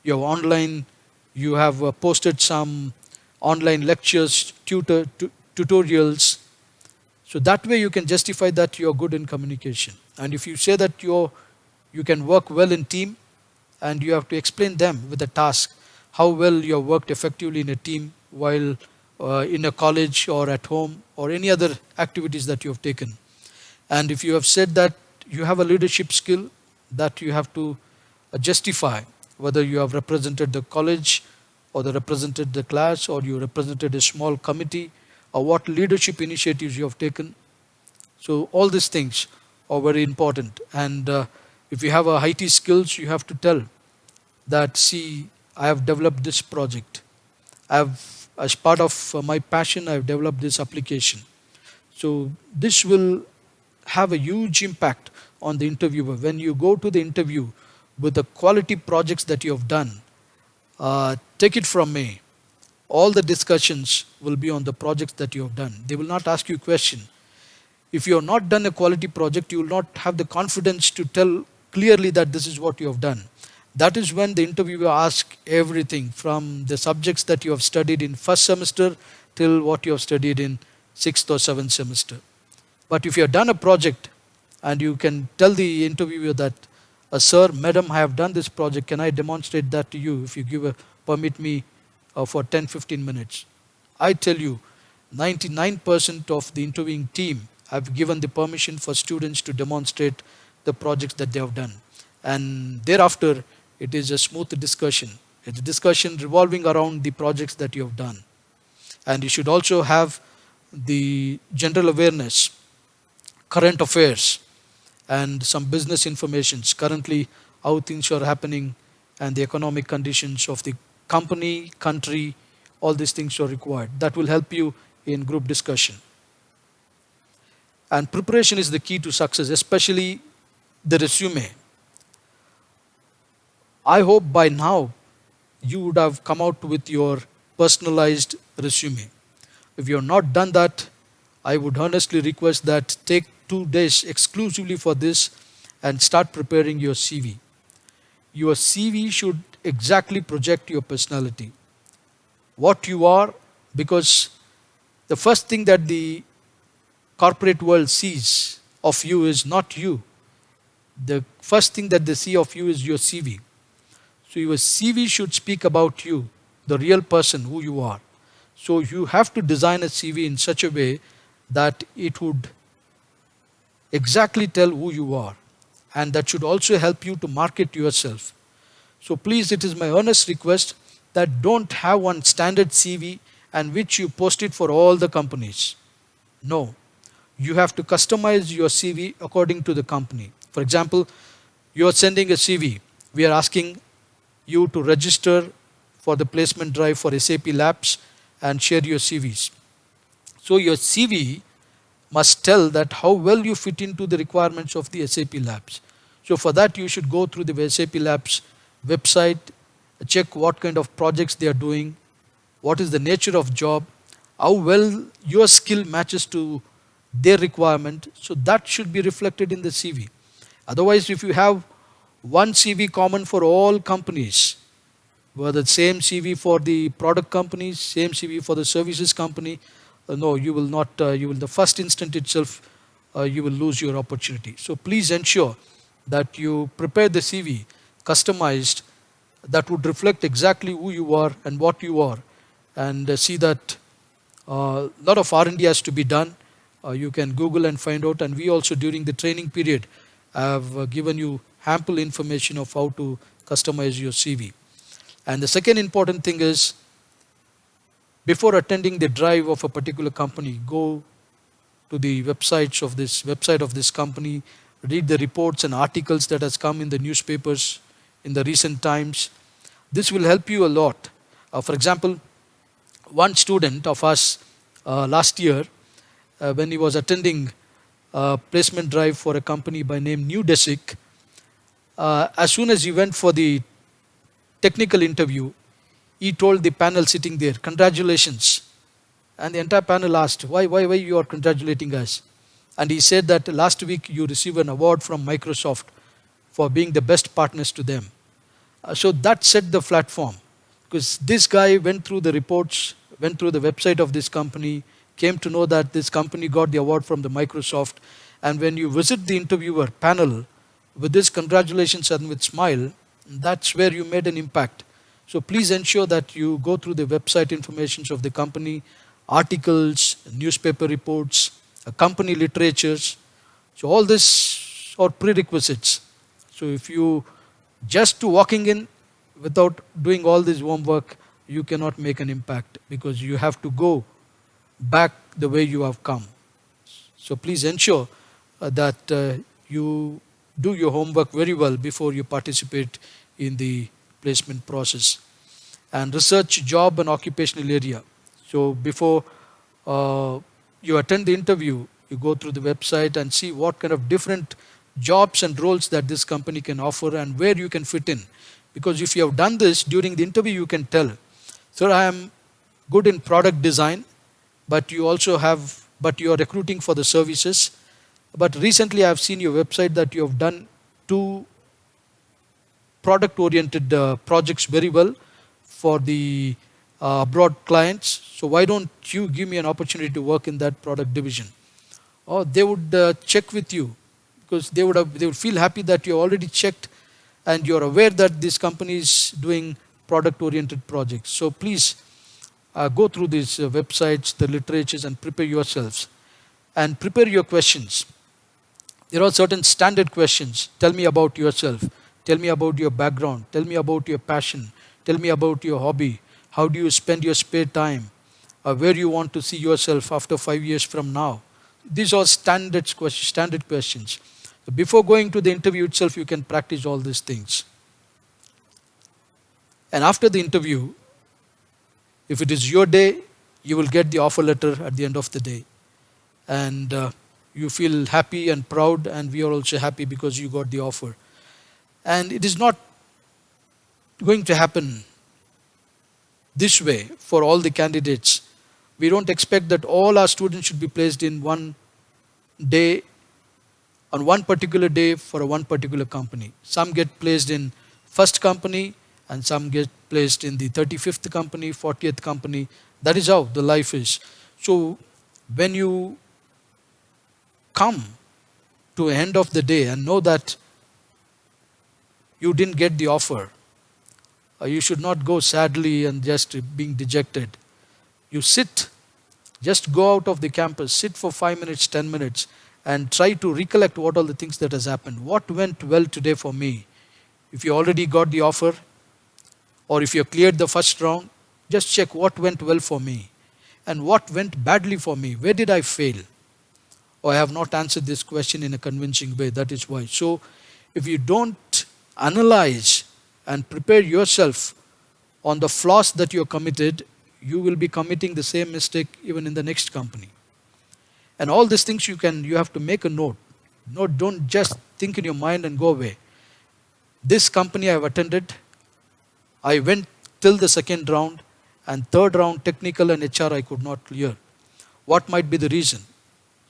you have posted some online lectures, tutorials. So that way you can justify that you are good in communication. And if you say that you can work well in team, and you have to explain them with a task, how well you have worked effectively in a team while in a college or at home or any other activities that you have taken. And if you have said that you have a leadership skill, that you have to justify whether you have represented the college or represented the class, or you represented a small committee, or what leadership initiatives you have taken. So all these things are very important. And if you have IT skills, you have to tell that, see, I have developed this project. I have, as part of my passion, I have developed this application. So this will have a huge impact on the interviewer. When you go to the interview with the quality projects that you have done, take it from me, all the discussions will be on the projects that you have done. They will not ask you a question. If you have not done a quality project, you will not have the confidence to tell clearly that this is what you have done. That is when the interviewer asks everything from the subjects that you have studied in first semester till what you have studied in sixth or seventh semester. But if you have done a project and you can tell the interviewer that, sir, madam, I have done this project, can I demonstrate that to you if you permit me for 10-15 minutes? I tell you, 99% of the interviewing team have given the permission for students to demonstrate the projects that they have done. And thereafter, it is a smooth discussion. It's a discussion revolving around the projects that you have done. And you should also have the general awareness, current affairs, and some business informations, currently how things are happening and the economic conditions of the company, country, all these things are required. That will help you in group discussion. And preparation is the key to success, especially the resume. I hope by now you would have come out with your personalized resume. If you have not done that, I would honestly request that take 2 days exclusively for this and start preparing your CV. Your CV should exactly project your personality, what you are, because the first thing that the corporate world sees of you is not you. The first thing that they see of you is your CV. So your CV should speak about you, the real person who you are. So you have to design a CV in such a way that it would exactly tell who you are, and that should also help you to market yourself. So please, it is my earnest request that don't have one standard CV and which you post it for all the companies. No, you have to customize your CV according to the company. For example, you are sending a CV. We are asking you to register for the placement drive for SAP Labs and share your CVs. So your CV must tell that how well you fit into the requirements of the SAP Labs. So for that, you should go through the SAP Labs website, check what kind of projects they are doing, what is the nature of job, how well your skill matches to their requirement. So that should be reflected in the CV. Otherwise, if you have one CV common for all companies, whether the same CV for the product companies, same CV for the services company, no, you will not, you will, the first instant itself, you will lose your opportunity. So please ensure that you prepare the CV customized that would reflect exactly who you are and what you are, and see that a lot of R&D has to be done. You can Google and find out, and we also during the training period have given you ample information of how to customize your CV. And the second important thing is, before attending the drive of a particular company, go to the website of this company, read the reports and articles that has come in the newspapers in the recent times. This will help you a lot. For example, one student of us last year, when he was attending a placement drive for a company by name New Desic, as soon as he went for the technical interview, he told the panel sitting there, "Congratulations." And the entire panel asked, why you are congratulating us? And he said that last week you received an award from Microsoft for being the best partners to them. So that set the platform, because this guy went through the reports, went through the website of this company, came to know that this company got the award from the Microsoft. And when you visit the interviewer panel with this congratulations and with smile, that's where you made an impact. So please ensure that you go through the website informations of the company, articles, newspaper reports, company literatures. So all this are prerequisites. So if you just walking in without doing all this homework, you cannot make an impact, because you have to go back the way you have come. So please ensure that you do your homework very well before you participate in the placement process. And research job and occupational area. So before you attend the interview, you go through the website and see what kind of different jobs and roles that this company can offer and where you can fit in. Because if you have done this during the interview, you can tell, sir, I am good in product design, but you are recruiting for the services. But recently I have seen your website that you have done two product oriented projects very well for the abroad clients. So why don't you give me an opportunity to work in that product division? Or they would check with you, because they would feel happy that you already checked and you're aware that this company is doing product oriented projects. So please go through these websites, the literatures, and prepare yourselves and prepare your questions. There are certain standard questions. Tell me about yourself. Tell me about your background. Tell me about your passion. Tell me about your hobby. How do you spend your spare time? Where you want to see yourself after 5 years from now? These are standard questions. Before going to the interview itself, you can practice all these things. And after the interview, if it is your day, you will get the offer letter at the end of the day. And you feel happy and proud, and we are also happy because you got the offer. And it is not going to happen this way for all the candidates. We don't expect that all our students should be placed in one day, on one particular day for one particular company. Some get placed in first company, and some get placed in the 35th company, 40th company. That is how the life is. So when you come to the end of the day and know that you didn't get the offer, you should not go sadly and just being dejected. You sit, just go out of the campus, sit for 5 minutes, 10 minutes, and try to recollect what all the things that has happened. What went well today for me? If you already got the offer, or if you cleared the first round, just check what went well for me and what went badly for me. Where did I fail? Or I have not answered this question in a convincing way. That is why. So if you don't analyze and prepare yourself on the flaws that you committed, you will be committing the same mistake even in the next company. And all these things you have to make a note. Don't just think in your mind and go away. This company I have attended, I went till the second round, and third round technical and HR I could not clear. What might be the reason?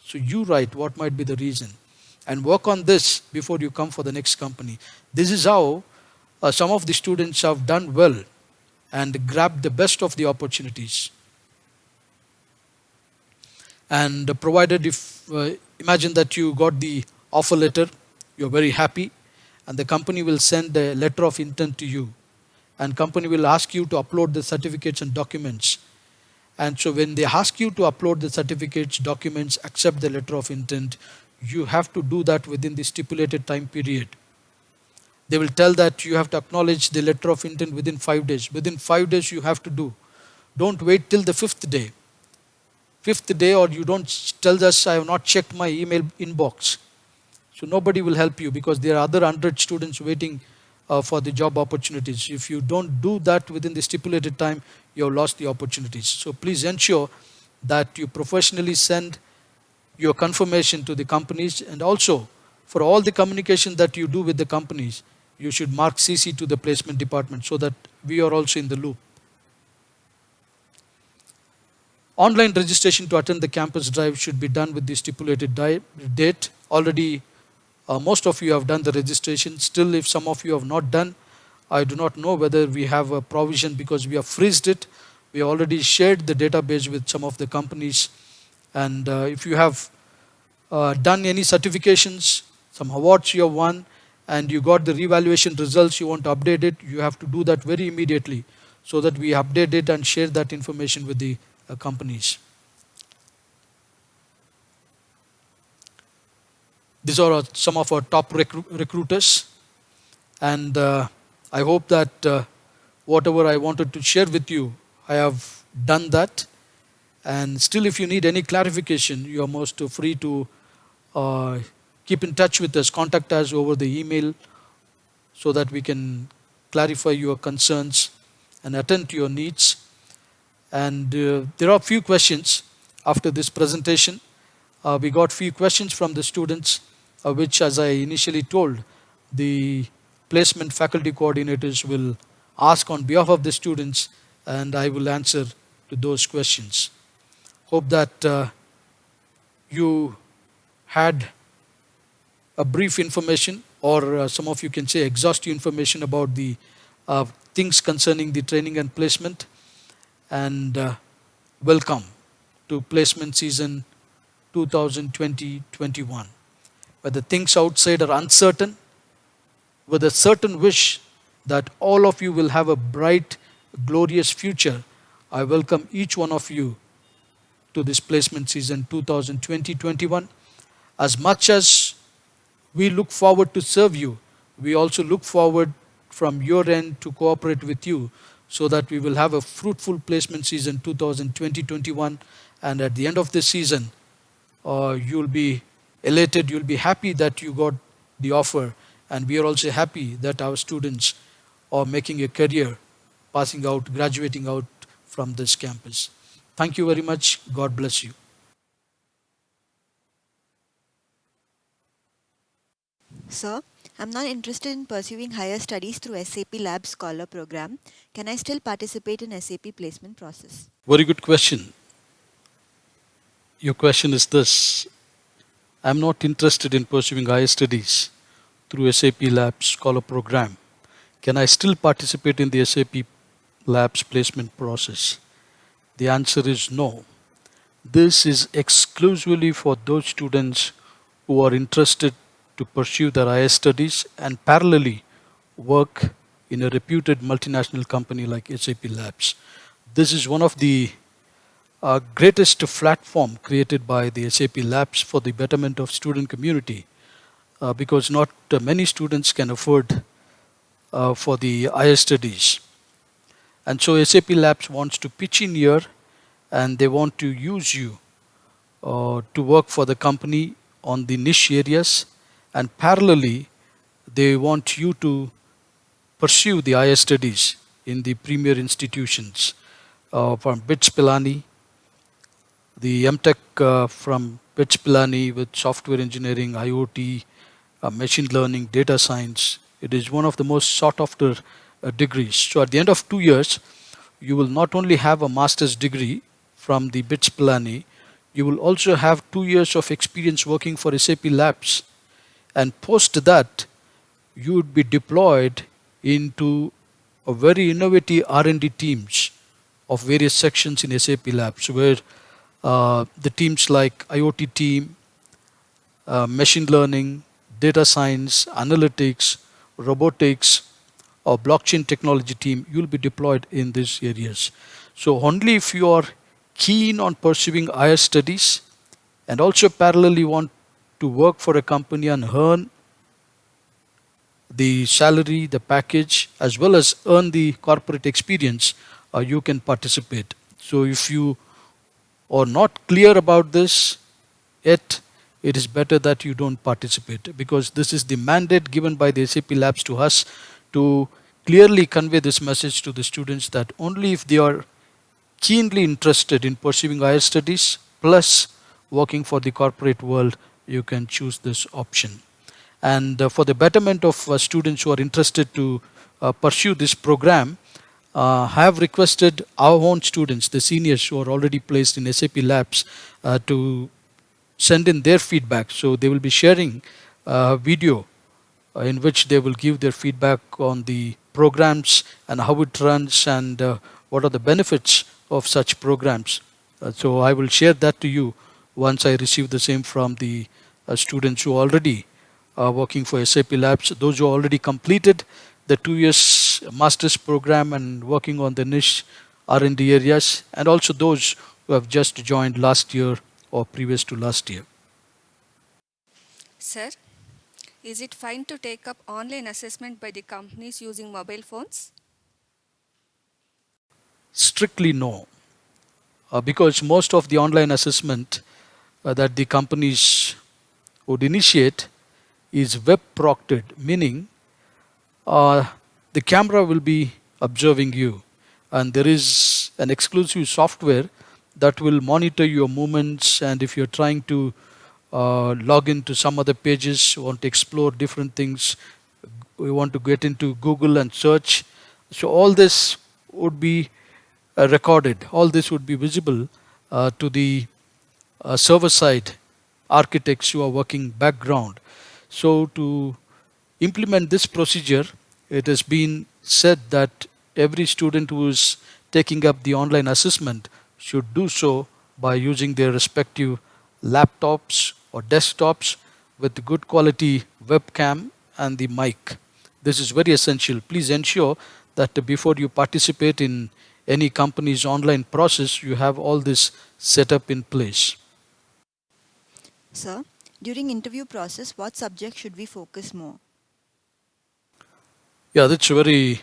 So you write what might be the reason and work on this before you come for the next company. This is how some of the students have done well and grabbed the best of the opportunities. And provided imagine that you got the offer letter, you're very happy, and the company will send a letter of intent to you, and company will ask you to upload the certificates and documents. And so when they ask you to upload the certificates, documents, accept the letter of intent, you have to do that within the stipulated time period. They will tell that you have to acknowledge the letter of intent within 5 days. Within 5 days you have to do. Don't wait till the 5th day. 5th day, or you don't tell us, I have not checked my email inbox. So nobody will help you, because there are other 100 students waiting for the job opportunities. If you don't do that within the stipulated time, you have lost the opportunities. So please ensure that you professionally send your confirmation to the companies, and also for all the communication that you do with the companies, you should mark CC to the placement department so that we are also in the loop. Online registration to attend the campus drive should be done with the stipulated date. Already most of you have done the registration. Still, if some of you have not done, I do not know whether we have a provision, because we have freezed it. We already shared the database with some of the companies. And if you have done any certifications, some awards you have won, and you got the revaluation results, you want to update it, you have to do that very immediately so that we update it and share that information with the companies. These are some of our top recruiters, and I hope that whatever I wanted to share with you, I have done that. And still, if you need any clarification, you are most free to keep in touch with us, contact us over the email, so that we can clarify your concerns and attend to your needs. And there are a few questions after this presentation. We got few questions from the students, which, as I initially told, the placement faculty coordinators will ask on behalf of the students, and I will answer to those questions. Hope that you had a brief information, or some of you can say exhaustive information about the uh, things concerning the training and placement. And welcome to placement season 2020-21. Whether things outside are uncertain, with a certain wish that all of you will have a bright, glorious future, I welcome each one of you to this placement season 2020-21. As much as we look forward to serve you, we also look forward from your end to cooperate with you, so that we will have a fruitful placement season 2020-21. And at the end of this season, you'll be elated, you'll be happy that you got the offer, and we are also happy that our students are making a career, passing out, graduating out from this campus. Thank you very much. God bless you. Sir, I'm not interested in pursuing higher studies through SAP Lab Scholar program. Can I still participate in SAP placement process? Very good question. Your question is this: I'm not interested in pursuing higher studies through SAP Labs Scholar program. Can I still participate in the SAP Labs placement process? The answer is no. This is exclusively for those students who are interested to pursue their higher studies and parallelly work in a reputed multinational company like SAP Labs. This is one of the greatest platform created by the SAP Labs for the betterment of student community, because not many students can afford for the higher studies. And so SAP Labs wants to pitch in here, and they want to use you to work for the company on the niche areas, and parallelly they want you to pursue the higher studies in the premier institutions, from BITS Pilani, the MTech from BITS Pilani with software engineering, IoT, machine learning, data science. It is one of the most sought after degrees. So at the end of 2 years, you will not only have a master's degree from the BITS Pilani, you will also have 2 years of experience working for SAP Labs. And post that, you would be deployed into a very innovative R&D teams of various sections in SAP Labs, where the teams like IoT team, machine learning, data science, analytics, robotics, or blockchain technology team, you'll be deployed in these areas. So only if you are keen on pursuing higher studies and also parallelly want to work for a company and earn the salary, the package, as well as earn the corporate experience, you can participate. So if you are not clear about this yet, it is better that you don't participate, because this is the mandate given by the SAP Labs to us to clearly convey this message to the students, that only if they are keenly interested in pursuing higher studies plus working for the corporate world, you can choose this option. And for the betterment of students who are interested to pursue this program, I have requested our own students, the seniors who are already placed in SAP Labs, to send in their feedback. So they will be sharing a video in which they will give their feedback on the programs and how it runs, and what are the benefits of such programs. So I will share that to you once I receive the same from the students who are already working for SAP Labs, those who already completed the 2 years master's program and working on the niche R&D areas, and also those who have just joined last year or previous to last year. Sir, is it fine to take up online assessment by the companies using mobile phones? Strictly no, because most of the online assessment that the companies would initiate is web proctored, meaning the camera will be observing you, and there is an exclusive software that will monitor your movements. And if you're trying to log into some other pages, you want to explore different things, we want to get into Google and search. So all this would be recorded. All this would be visible to the server side architects who are working background. So to implement this procedure, it has been said that every student who is taking up the online assessment should do so by using their respective laptops or desktops with good quality webcam and the mic. This is very essential. Please ensure that before you participate in any company's online process, you have all this set up in place. Sir, during interview process, what subject should we focus more? Yeah, that's a very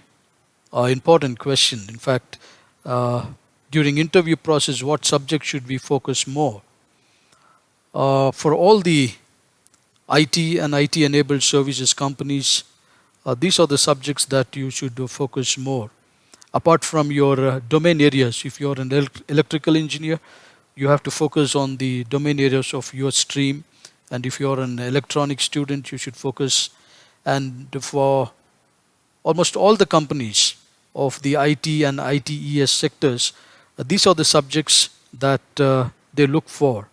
important question. In fact, uh, during interview process, what subject should we focus more? For all the IT and IT enabled services companies, these are the subjects that you should focus more. Apart from your domain areas, if you're an electrical engineer, you have to focus on the domain areas of your stream. And if you're an electronic student, you should focus. And for almost all the companies of the IT and ITES sectors, these are the subjects that they look for.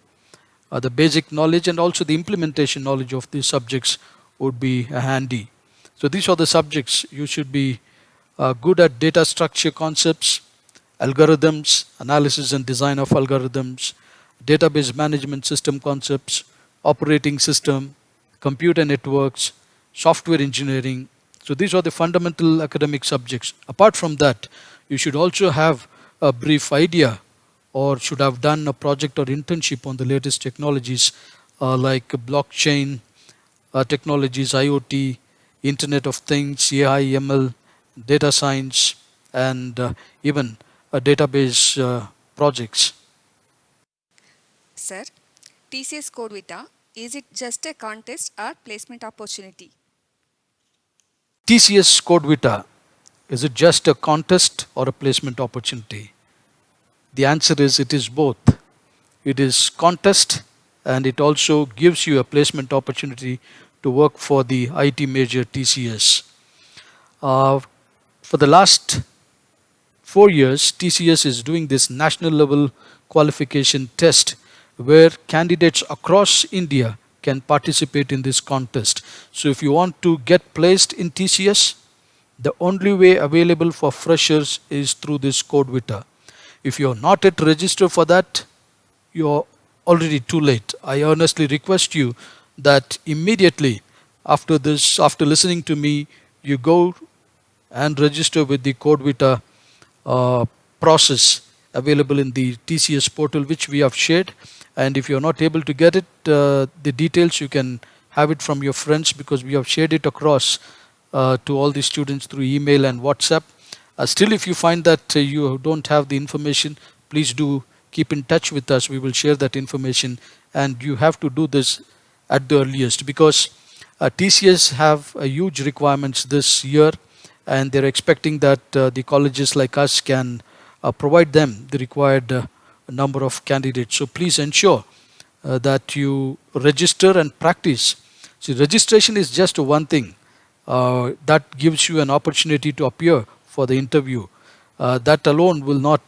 The basic knowledge and also the implementation knowledge of these subjects would be handy. So these are the subjects you should be good at: data structure concepts, algorithms, analysis and design of algorithms, database management system concepts, operating system, computer networks, software engineering. So these are the fundamental academic subjects. Apart from that, you should also have a brief idea or should have done a project or internship on the latest technologies like blockchain technologies, IoT, Internet of Things, AI, ML, data science, and even database projects. Sir, TCS Code Vita, is it just a contest or placement opportunity? TCS Code Vita, is it just a contest or a placement opportunity? The answer is it is both. It is contest and it also gives you a placement opportunity to work for the IT major TCS. Uh, for the last 4 years, TCS is doing this national level qualification test where candidates across India can participate in this contest. So, if you want to get placed in TCS, the only way available for freshers is through this Code Vita. If you're not yet registered for that, you're already too late. I earnestly request you that immediately after this, after listening to me, you go and register with the Code Vita uh, process available in the TCS portal, which we have shared. And if you're not able to get it, the details you can have it from your friends because we have shared it across to all the students through email and WhatsApp. Still, if you find that you don't have the information, please do keep in touch with us. We will share that information, and you have to do this at the earliest because TCS have huge requirements this year, and they're expecting that the colleges like us can provide them the required number of candidates. So please ensure that you register and practice. See, registration is just one thing that gives you an opportunity to appear for the interview. That alone will not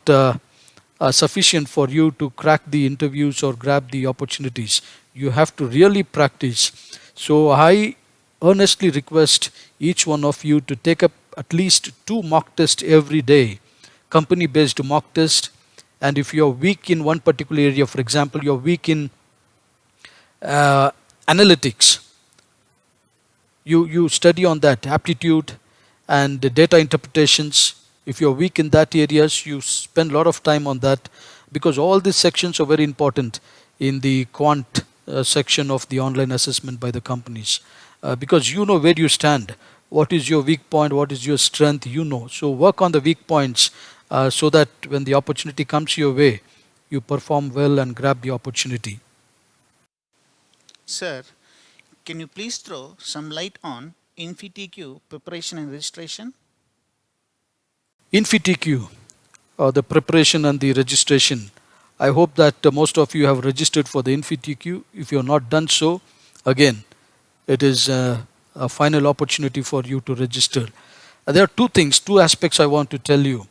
sufficient for you to crack the interviews or grab the opportunities. You have to really practice. So I earnestly request each one of you to take up at least 2 mock tests every day, company based mock test. And if you're weak in one particular area, for example, you're weak in analytics, you study on that aptitude and the data interpretations. If you're weak in that areas, you spend a lot of time on that because all these sections are very important in the quant section of the online assessment by the companies because you know where you stand, what is your weak point, what is your strength, you know. So work on the weak points so that when the opportunity comes your way, you perform well and grab the opportunity. Sir, can you please throw some light on InfyTQ preparation and registration? InfyTQ, the preparation and the registration. I hope that most of you have registered for the InfyTQ. If you have not done so, again, it is a final opportunity for you to register. There are two aspects I want to tell you.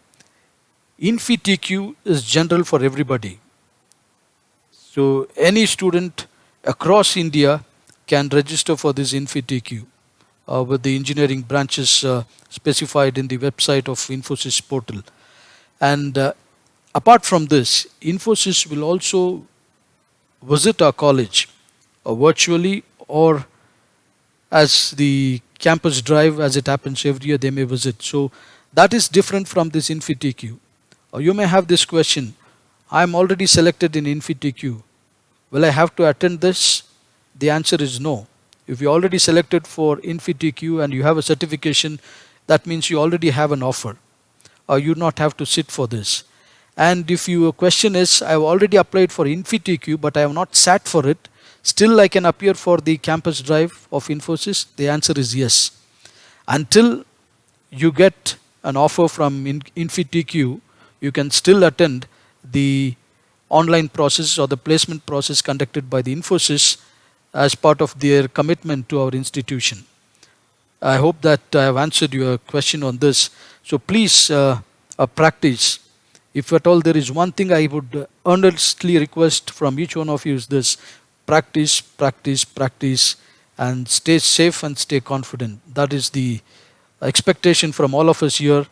InfyTQ is general for everybody. So any student across India can register for this InfyTQ with the engineering branches specified in the website of Infosys portal. And apart from this, Infosys will also visit our college virtually or as the campus drive, as it happens every year, they may visit. So that is different from this InfyTQ. Or you may have this question, I am already selected in InfyTQ. Will I have to attend this? The answer is no. If you already selected for InfyTQ and you have a certification, that means you already have an offer. Or you not have to sit for this. And if your question is, I have already applied for InfyTQ, but I have not sat for it, still I can appear for the campus drive of Infosys? The answer is yes. Until you get an offer from InfyTQ, you can still attend the online process or the placement process conducted by the Infosys as part of their commitment to our institution. I hope that I have answered your question on this. So please practice. If at all there is one thing I would earnestly request from each one of you is this: practice, practice, practice, and stay safe and stay confident. That is the expectation from all of us here,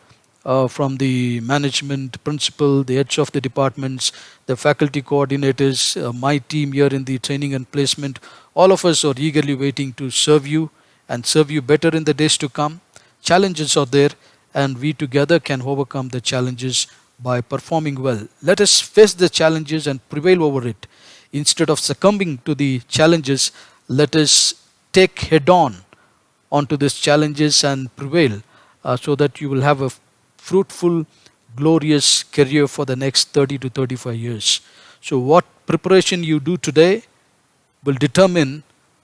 from the management, principal, the heads of the departments, the faculty coordinators, my team here in the training and placement. All of us are eagerly waiting to serve you and serve you better in the days to come. Challenges are there, and we together can overcome the challenges by performing well. Let us face the challenges and prevail over it. Instead of succumbing to the challenges, let us take head on onto these challenges and prevail, so that you will have a fruitful, glorious career for the next 30 to 35 years. So what preparation you do today will determine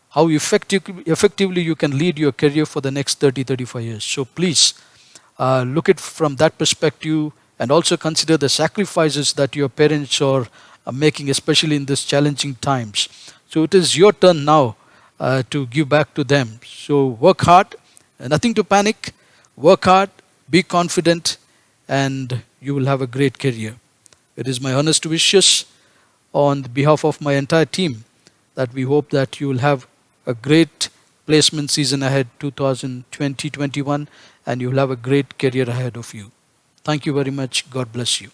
how effectively you can lead your career for the next 30, 35 years. So please look at from that perspective, and also consider the sacrifices that your parents are making, especially in these challenging times. So it is your turn now to give back to them. So work hard, nothing to panic, work hard, be confident, and you will have a great career. It is my earnest wishes on behalf of my entire team that we hope that you will have a great placement season ahead 2020-21, and you will have a great career ahead of you. Thank you very much. God bless you.